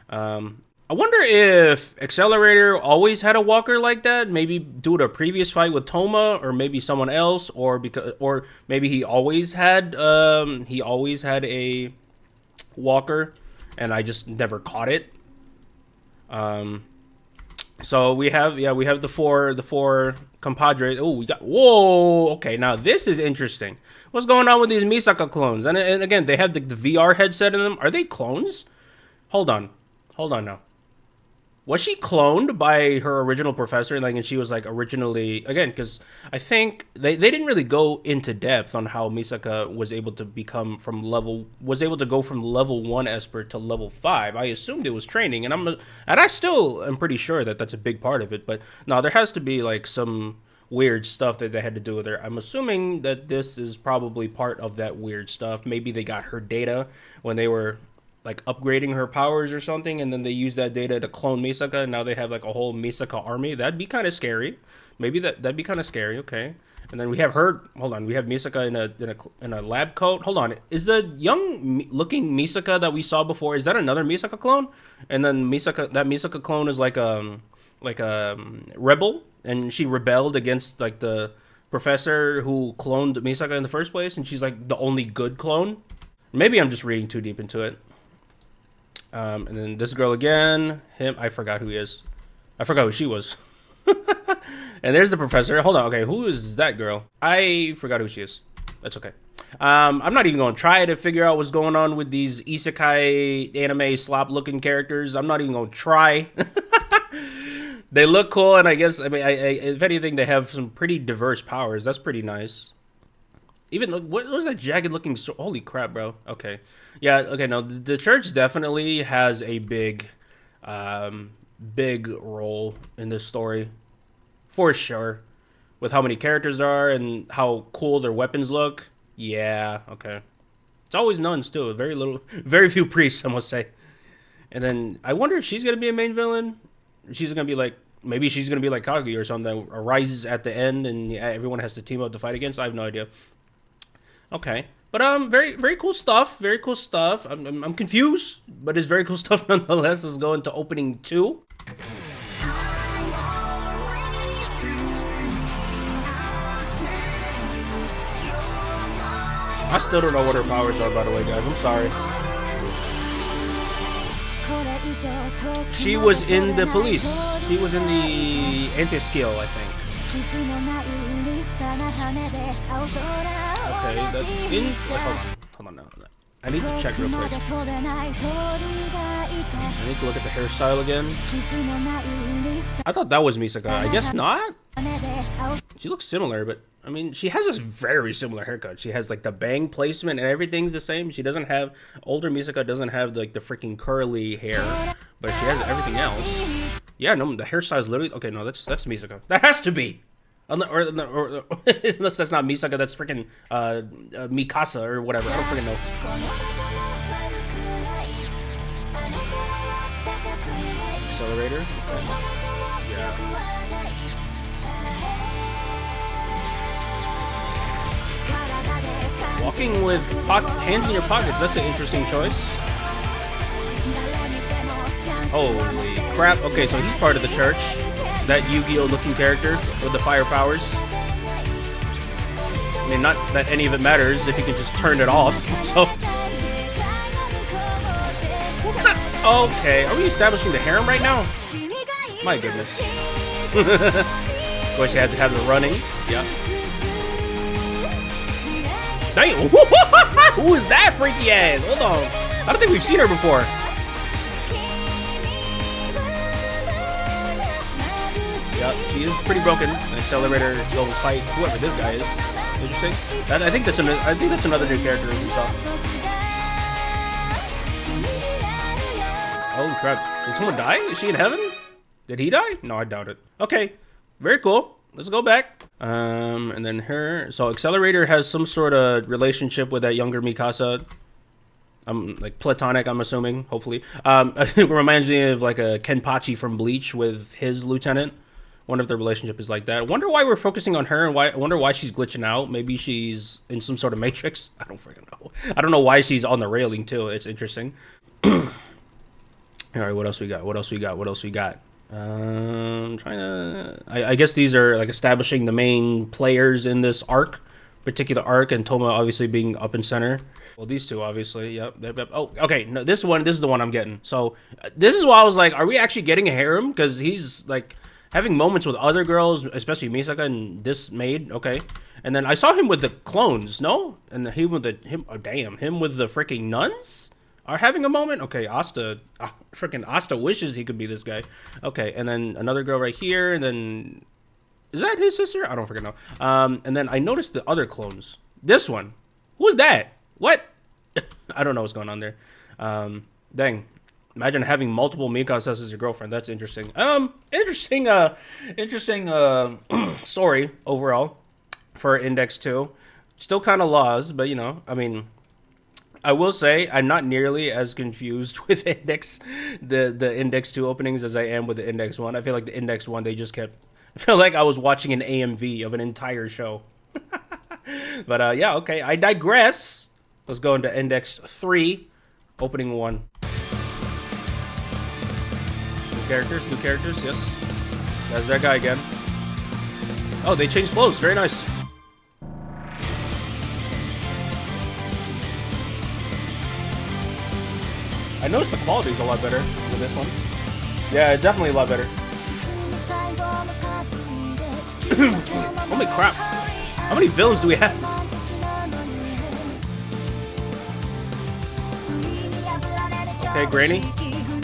I wonder if Accelerator always had a walker like that. Maybe due to a previous fight with Toma, or maybe someone else, or maybe he always had a walker, and I just never caught it. So we have the four compadres. Oh, we got whoa. Okay, now this is interesting. What's going on with these Misaka clones? And again, they have the VR headset in them. Are they clones? Hold on now. Was she cloned by her original professor? Like, and she was like originally, again, because I think they didn't really go into depth on how Misaka was able to go from level 1 Esper to level 5. I assumed it was training, and I still am pretty sure that that's a big part of it. But no, there has to be like some weird stuff that they had to do with her. I'm assuming that this is probably part of that weird stuff. Maybe they got her data when they were like upgrading her powers or something, and then they use that data to clone Misaka, and now they have like a whole Misaka army. That'd be kind of scary. Maybe that'd be kind of scary. Okay, and then we have her. Hold on, we have Misaka in a lab coat. Hold on, is the young looking Misaka that we saw before? Is that another Misaka clone? And then that Misaka clone is like a rebel, and she rebelled against like the professor who cloned Misaka in the first place, and she's like the only good clone. Maybe I'm just reading too deep into it. And then this girl again, him, I forgot who he is. I forgot who she was. And there's the professor. Hold on, okay, who is that girl? I forgot who she is. That's okay. I'm not even going to try to figure out what's going on with these isekai anime slop looking characters. I'm not even going to try. They look cool, and I guess, I mean, if anything, they have some pretty diverse powers. That's pretty nice. Even, what was that jagged looking sword? Holy crap, bro. Okay. Yeah, okay, no, the church definitely has a big role in this story. For sure. With how many characters there are and how cool their weapons look. Yeah, okay. It's always nuns, too. Very few priests, I must say. And then, I wonder if she's going to be a main villain. She's going to be, like, maybe she's gonna be like Kagi or something that arises at the end and everyone has to team up to fight against. I have no idea. Okay, but very cool stuff. Very cool stuff. I'm confused, but it's very cool stuff nonetheless. Let's go into opening 2. I still don't know what her powers are, by the way, guys. I'm sorry. She was in the police. She was in the anti-skill, I think. Okay, that's in. Wait, hold on now. I need to check real quick. I need to look at the hairstyle again. I thought that was Misaka. I guess not. She looks similar, but I mean, she has this very similar haircut. She has like the bang placement and everything's the same. She doesn't have, older Misaka doesn't have like the freaking curly hair, but she has everything else. Yeah, no, the hairstyle is literally, okay, no, that's Misaka. That has to be. Unless that's not Misaka, that's freaking Mikasa or whatever. I don't freaking know. Accelerator. Okay. Yeah. Walking with hands in your pockets, that's an interesting choice. Holy crap. Okay, so he's part of the church. That Yu-Gi-Oh looking character with the fire powers. I mean, not that any of it matters if you can just turn it off. So. Okay, are we establishing the harem right now? My goodness. Of course, you had to have the running. Yeah. Damn! Who is that freaky ass? Hold on. I don't think we've seen her before. Yep, she is pretty broken. An Accelerator will fight whoever this guy is. Interesting. I think that's another new character we saw. Oh crap! Did someone die? Is she in heaven? Did he die? No, I doubt it. Okay, very cool. Let's go back. And then her. So Accelerator has some sort of relationship with that younger Mikasa. Like platonic, I'm assuming. Hopefully. It reminds me of like a Kenpachi from Bleach with his lieutenant. Wonder if the relationship is like that. I wonder why we're focusing on her and I wonder why she's glitching out. Maybe she's in some sort of matrix. I don't freaking know. I don't know why she's on the railing too. It's interesting. All right, what else we got? I'm trying to. I guess these are like establishing the main players in this particular arc, and Toma obviously being up in center. Well, these two obviously. Yep. Oh, okay. No, this is the one I'm getting. So this is why I was like, are we actually getting a harem? Because he's like having moments with other girls, especially Misaka and this maid, okay. And then I saw him with the clones, no? And him with the freaking nuns are having a moment. Okay, Asta, freaking Asta wishes he could be this guy. Okay, and then another girl right here, and then is that his sister? I don't freaking know. And then I noticed the other clones. This one, who's that? What? I don't know what's going on there. Dang. Imagine having multiple Mikasas as your girlfriend. That's interesting. Interesting story overall for Index 2. Still kind of laws, but you know, I mean, I will say I'm not nearly as confused with the Index 2 openings as I am with the Index 1. I feel like the Index 1, I feel like I was watching an AMV of an entire show. But yeah, okay, I digress. Let's go into Index 3, opening 1. New characters, yes. That's that guy again. Oh, they changed clothes. Very nice. I noticed the quality is a lot better with this one. Yeah, definitely a lot better. Holy crap. How many villains do we have? Okay, Granny.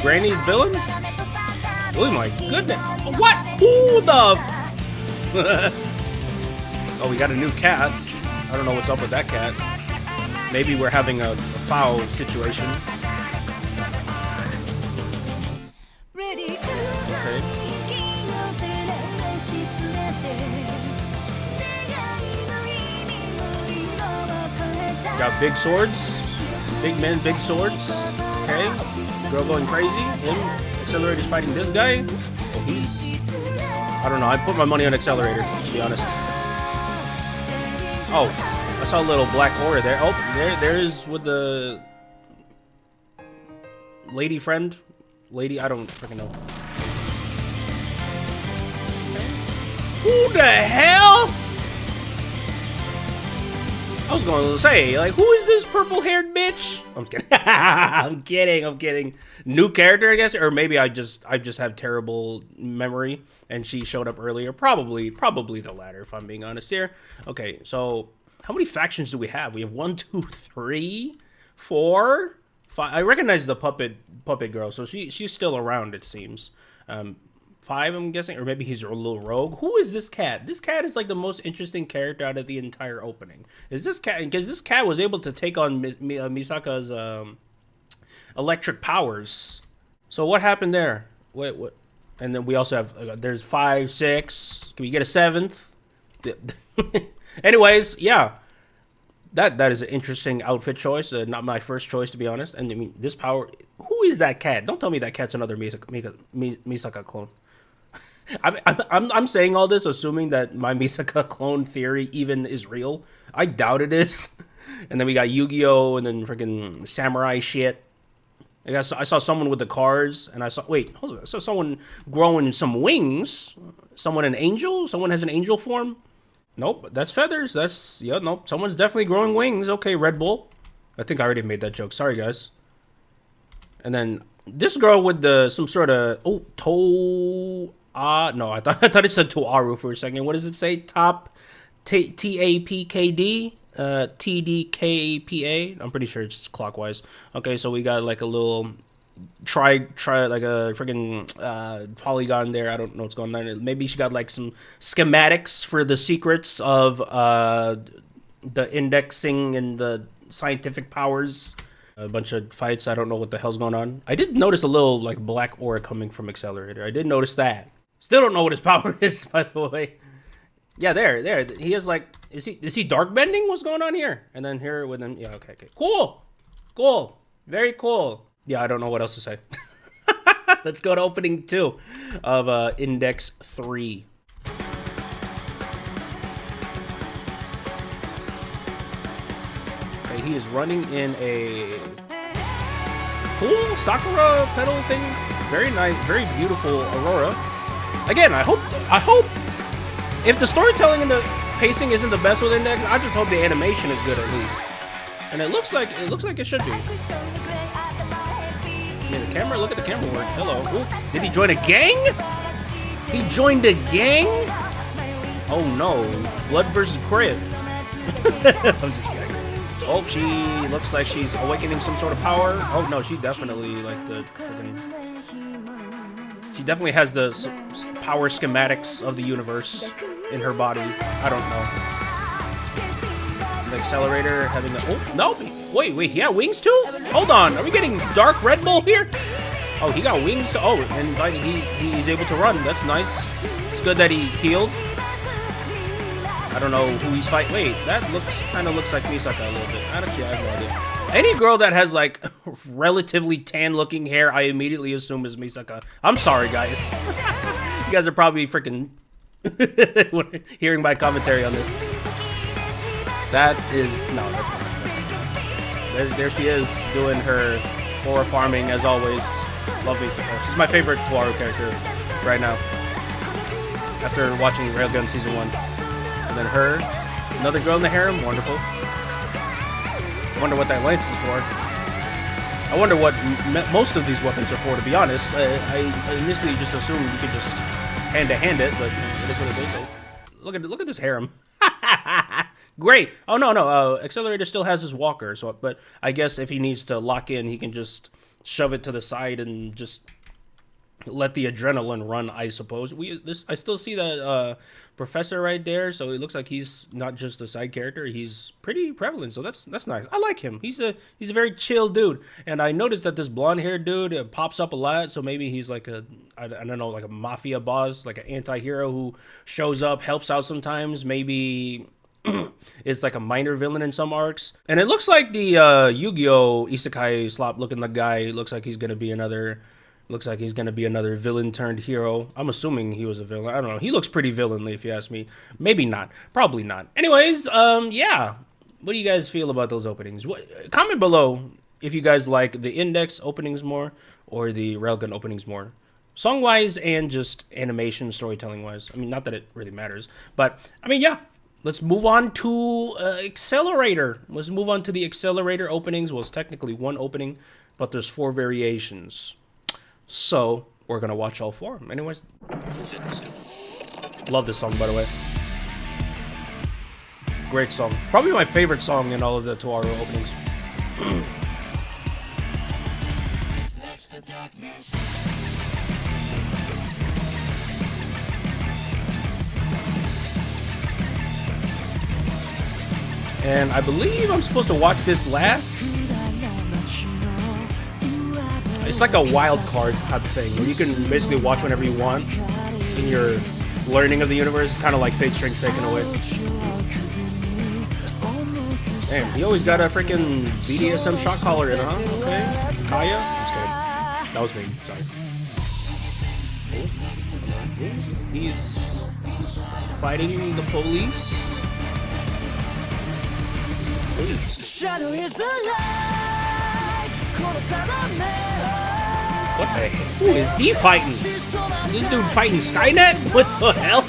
Granny's villain? Oh my goodness. What? Who the Oh, we got a new cat. I don't know what's up with that cat. Maybe we're having a foul situation. Okay. Got big swords. Big men, big swords. Okay. Girl going crazy. Him. Accelerator's fighting this guy. Oh, I don't know. I put my money on Accelerator, to be honest. Oh, I saw a little black aura there. Oh, there is with the lady friend. Lady, I don't freaking know. Who the hell? I was going to say, like, who is this purple-haired bitch? I'm kidding. I'm kidding. I'm kidding. New character, I guess, or maybe I just have terrible memory, and she showed up earlier. Probably the latter, if I'm being honest here. Okay, so how many factions do we have? We have 1, 2, 3, 4, 5. I recognize the puppet girl, so she's still around, it seems. 5, I'm guessing, or maybe he's a little rogue. Who is this cat? This cat is like the most interesting character out of the entire opening. Is this cat? Because this cat was able to take on Misaka's electric powers. So what happened there? What? And then we also have there's 5, 6. Can we get a 7th? Anyways, yeah. That is an interesting outfit choice. Not my first choice, to be honest. And I mean, this power. Who is that cat? Don't tell me that cat's another Misaka clone. I'm saying all this assuming that my Misaka clone theory even is real. I doubt it is. And then we got Yu-Gi-Oh! And then freaking samurai shit. I saw someone with the cars, and I saw someone growing some wings. Someone an angel? Someone has an angel form? Nope, that's feathers. Nope. Someone's definitely growing wings. Okay, Red Bull. I think I already made that joke. Sorry, guys. And then this girl with some sort of no, I thought it said Toaru for a second. What does it say? TAPKD, TDKPA. I'm pretty sure it's clockwise. Okay, so we got like a little try like a freaking polygon there. I don't know what's going on. Maybe she got like some schematics for the secrets of the indexing and the scientific powers. A bunch of fights. I don't know what the hell's going on. I did notice a little like black aura coming from Accelerator. I did notice that. Still don't know what his power is, by the way. Yeah, there. He is like, is he dark bending? What's going on here? And then here with him. Yeah, okay. Cool. Very cool. Yeah, I don't know what else to say. Let's go to opening 2 of Index 3. Okay, he is running in a cool Sakura petal thing. Very nice, very beautiful Aurora. Again, I hope if the storytelling and the pacing isn't the best with Index, I just hope the animation is good at least. And it looks like it should be. Yeah, the camera, look at the camera work. Hello. Ooh, did he join a gang? He joined a gang? Oh no. Blood versus Crib. I'm just kidding. Oh, she looks like she's awakening some sort of power. Oh no, she definitely like the freaking... She definitely has the power schematics of the universe in her body. I don't know. The Accelerator having the... Oh, no. Wait, yeah, wings too? Hold on. Are we getting Dark Red Bull here? Oh, he got wings too. Oh, and he's able to run. That's nice. It's good that he healed. I don't know who he's fighting. Wait, that kind of looks like Misaka a little bit. Actually, I have no idea. Any girl that has like relatively tan looking hair, I immediately assume is Misaka. I'm sorry, guys. You guys are probably freaking hearing my commentary on this. That's not. There she is doing her horror farming as always. Love Misaka. She's my favorite Toaru character right now. After watching Railgun Season 1. And then her, another girl in the harem, wonderful. I wonder what that lance is for. I wonder what most of these weapons are for, to be honest. I initially just assumed you could just hand-to-hand it, but it is what it is. Look at this harem. Great. Oh, no. Accelerator still has his walker, but I guess if he needs to lock in, he can just shove it to the side and just let the adrenaline run, I suppose. I still see that professor right there, so it looks like he's not just a side character. He's pretty prevalent, so that's nice. I like him. He's a very chill dude, and I noticed that this blonde haired dude pops up a lot. So maybe he's like I don't know, like a mafia boss, like an anti-hero who shows up, helps out sometimes. Maybe is like a minor villain in some arcs. And it looks like the Yu-Gi-Oh! Isekai slop looking like guy looks like he's gonna be another Looks like he's gonna be another villain turned hero. I'm assuming he was a villain. I don't know. He looks pretty villainly, if you ask me. Maybe not. Probably not. Anyways, yeah. What do you guys feel about those openings? Comment below if you guys like the Index openings more or the Railgun openings more. Song-wise and just animation, storytelling-wise. I mean, not that it really matters. But, I mean, yeah. Let's move on to Accelerator. Let's move on to the Accelerator openings. Well, it's technically one opening, but there's 4 variations. So, we're going to watch all 4. Anyways. Love this song, by the way. Great song. Probably my favorite song in all of the Toaru openings. And I believe I'm supposed to watch this last. It's like a wild card type of thing where you can basically watch whenever you want in your learning of the universe, kind of like Fate Strength taken away. Damn, he always got a freaking BDSM shot collar in, huh? Okay. Kaya? Just kidding. That was me. Sorry. He's fighting the police. Shadow is the light. What the hell? Who is he fighting? This dude fighting Skynet? What the hell?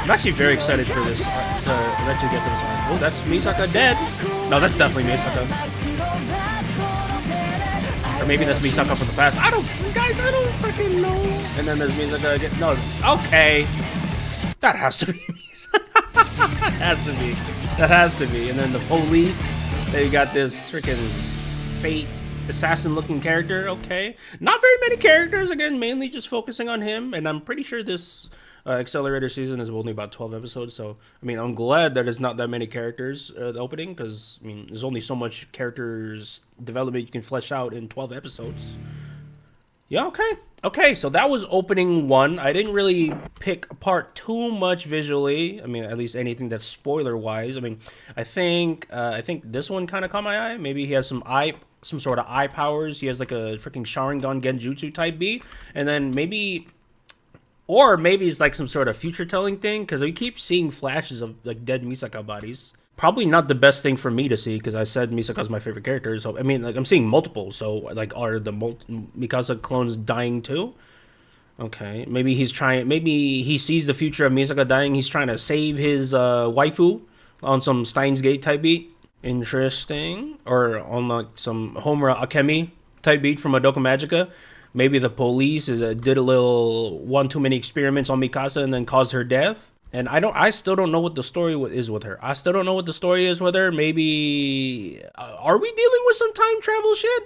I'm actually very excited for this to eventually get to this arc. Oh, that's Misaka dead. No, that's definitely Misaka. Or maybe that's Misaka from the past. I don't freaking know. And then there's Misaka again. No, okay. That has to be Misaka. That has to be. That has to be. And then the police. They got this freaking Fate assassin-looking character. Okay. Not very many characters. Again, mainly just focusing on him. And I'm pretty sure this Accelerator season is only about 12 episodes. So, I mean, I'm glad that it's not that many characters the opening. Because, I mean, there's only so much characters development you can flesh out in 12 episodes. Yeah, okay. Okay, so that was opening 1. I didn't really pick apart too much visually. I mean, at least anything that's spoiler-wise. I mean, I think this one kind of caught my eye. Maybe he has some sort of eye powers. He has like a freaking Sharingan Genjutsu type beat. And then maybe it's like some sort of future-telling thing, because we keep seeing flashes of like dead Misaka bodies. Probably not the best thing for me to see, because I said Misaka's my favorite character. So I mean, like, I'm seeing multiple. So like, are the Mikasa clones dying too? Okay, maybe he's trying. Maybe he sees the future of Misaka dying. He's trying to save his waifu on some Steins Gate type beat. Interesting. Or on like some Homura Akemi type beat from Madoka Magica. Maybe the police did a little one too many experiments on Mikasa and then caused her death. And I still don't know what the story is with her. I still don't know what the story is with her. Maybe, are we dealing with some time travel shit?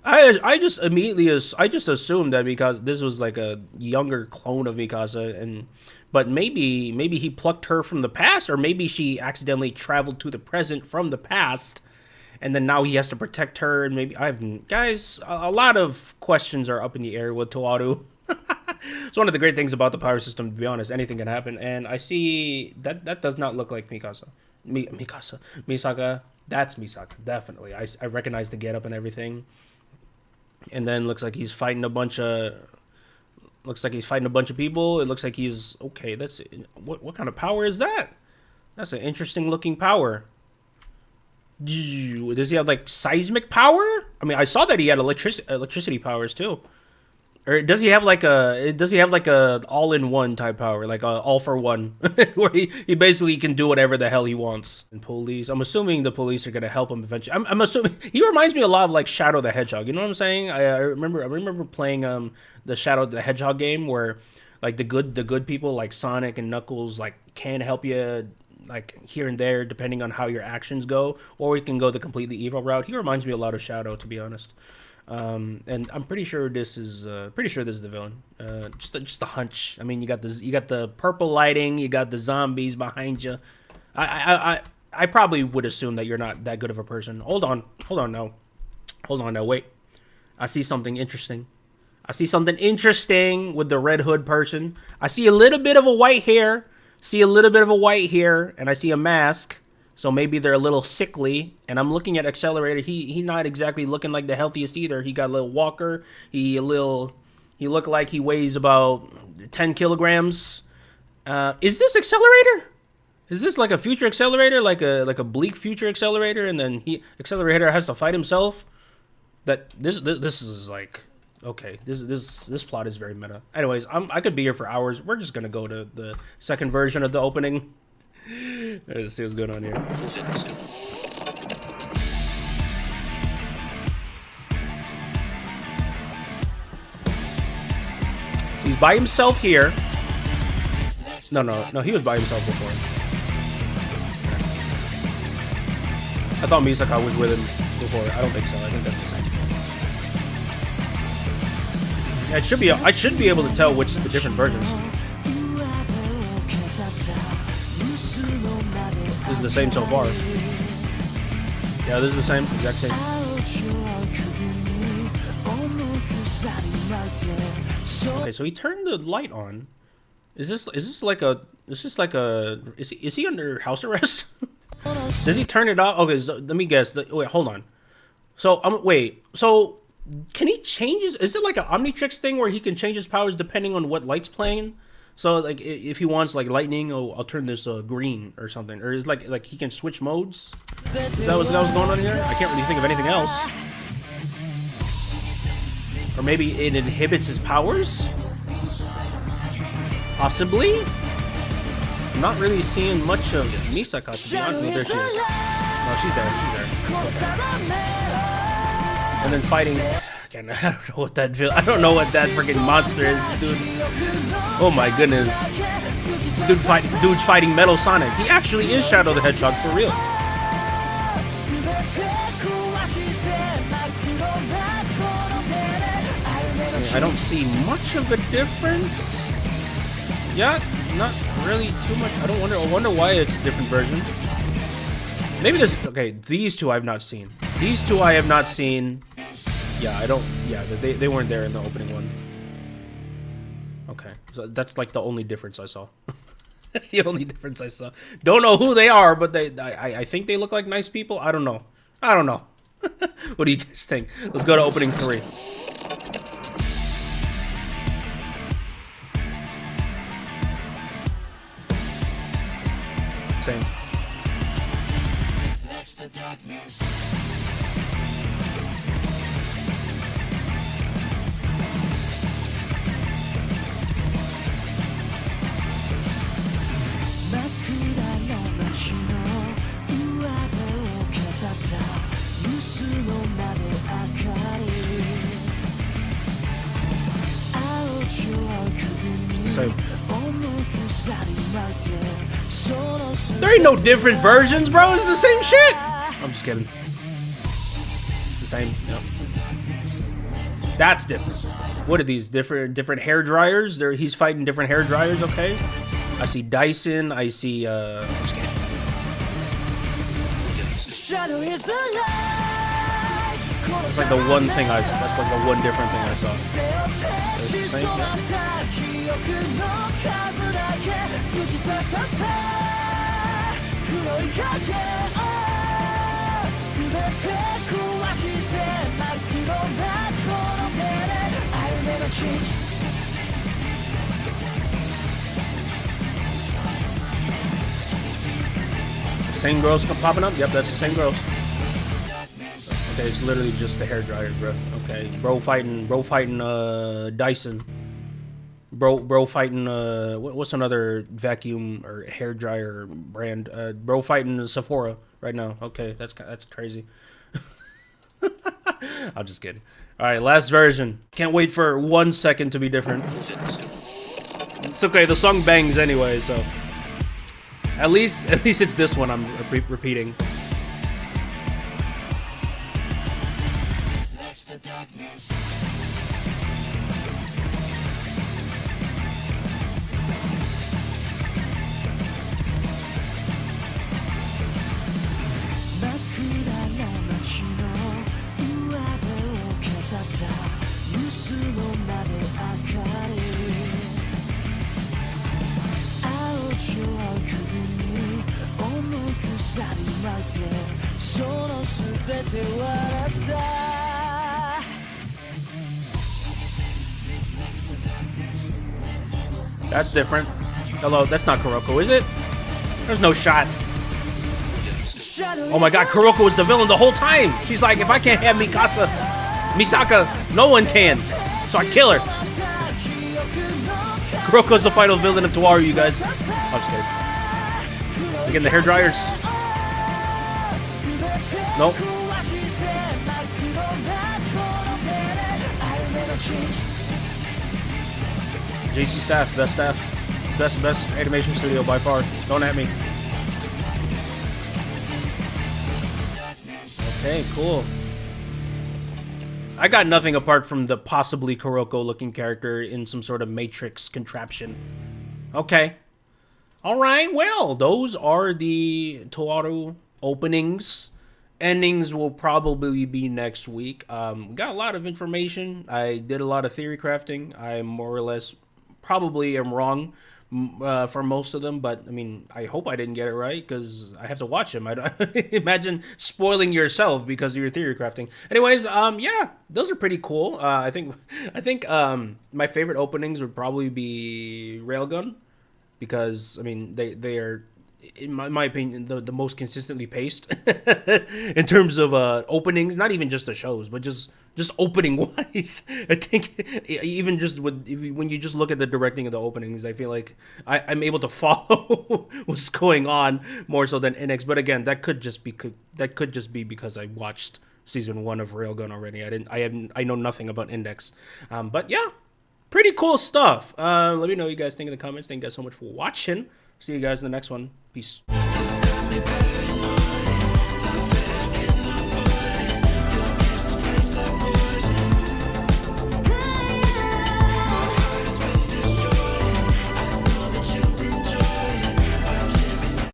I just assumed that because this was like a younger clone of Mikasa, but maybe he plucked her from the past, or maybe she accidentally traveled to the present from the past, and then now he has to protect her. And maybe guys, a lot of questions are up in the air with Toaru. It's one of the great things about the power system, to be honest. Anything can happen. And I see that does not look like Misaka. That's Misaka, definitely. I recognize the getup and everything. And then looks like he's fighting a bunch of people. It looks like he's okay. That's what kind of power is that? That's an interesting looking power. Does he have like seismic power? I mean, I saw that he had electricity powers too. Or does he have like a all-in-one type power, like a all-for-one, where he basically can do whatever the hell he wants? And police, I'm assuming the police are gonna help him eventually. I'm assuming he reminds me a lot of like Shadow the Hedgehog. You know what I'm saying? I remember playing the Shadow the Hedgehog game where like the good people like Sonic and Knuckles like can help you like here and there depending on how your actions go, or we can go the completely evil route. He reminds me a lot of Shadow, to be honest. And I'm pretty sure this is the villain. Just a hunch. I mean, you got the purple lighting, you got the zombies behind you. I probably would assume that you're not that good of a person. Hold on now. Wait, I see something interesting. With the red hood person. I see a little bit of a white hair. And I see a mask. So maybe they're a little sickly. And I'm looking at Accelerator. He not exactly looking like the healthiest either. He got a little walker. He looked like he weighs about 10 kilograms. Is this Accelerator? Is this like a future Accelerator, like a bleak future Accelerator, and then Accelerator has to fight himself? That this is like, okay, this plot is very meta. Anyways, I could be here for hours. We're just gonna go to the second version of the opening. Let's see what's going on here. So he's by himself here. No, he was by himself before. I thought Misaka was with him before. I don't think so. I think that's the same. Yeah, it should be. I should be able to tell which the different versions. This is the same so far. Yeah, this is the same, exact same. Okay, so he turned the light on. Is he under house arrest? Does he turn it off? Okay, so let me guess. Wait, hold on. So wait. So can he change his? Is it like an Omnitrix thing where he can change his powers depending on what light's playing? So like if he wants like lightning, I'll turn this green or something. Or is like he can switch modes? Is that what's going on here? I can't really think of anything else. Or maybe it inhibits his powers? Possibly? I'm not really seeing much of Misaka, to be honest. Oh, there she is. No, she's there. Okay. And then fighting. Again, I don't know what that feels. I don't know what that freaking monster is, dude. Oh my goodness. This dude's fighting Metal Sonic. He actually is Shadow the Hedgehog for real. I don't see much of a difference. Yeah, not really too much. I wonder why it's a different version. Maybe there's, okay, these two I've not seen. These two I have not seen. Yeah, they weren't there in the opening one. Okay, so that's like the only difference I saw. That's the only difference I saw. Don't know who they are, but I think they look like nice people. I don't know. What do you guys think? Let's go to opening 3. Same. Same. There ain't no different versions, bro. It's the same shit. I'm just kidding. It's the same. Yep. That's different. What are these different hair dryers? He's fighting different hair dryers. Okay. I see Dyson. I see. I'm just kidding. That's like the one thing that's like the one different thing I saw. It's the same. Yeah. Same girls popping up? Yep, that's the same girls. Okay, it's literally just the hair dryers, bro. Okay, bro fighting Dyson. Bro fighting what's another vacuum or hair dryer brand? Bro fighting Sephora right now. Okay, that's crazy. I'm just kidding. All right, last version. Can't wait for 1 second to be different. It's okay. The song bangs anyway, so at least it's this one I'm repeating. That's different. Hello, that's not Kuroko, is it? There's no shot. Oh my god, Kuroko was the villain the whole time. She's like, if I can't have Misaka, no one can. So I kill her. Kuroko's the final villain of Toaru, you guys. I'm just kidding. Again, the hair dryers. Nope. JC staff, best animation studio by far. Don't at me. Okay, cool. I got nothing apart from the possibly Kuroko-looking character in some sort of Matrix contraption. Okay. Alright, well, those are the Toaru openings. Endings will probably be next week. We got a lot of information. I did a lot of theory crafting. I more or less probably am wrong for most of them, but I mean, I hope I didn't get it right because I have to watch them. I don't imagine spoiling yourself because of your theory crafting. Anyways, yeah, those are pretty cool. I think my favorite openings would probably be Railgun because I mean they are, in my opinion, the most consistently paced in terms of openings. Not even just the shows, but just opening wise. I think even just when you just look at the directing of the openings, I feel like I'm able to follow what's going on more so than NX. But again, that could just be because I watched season 1 of Railgun already. I know nothing about Index. But yeah, pretty cool stuff. Let me know what you guys think in the comments. Thank you guys so much for watching. See you guys in the next one. Peace.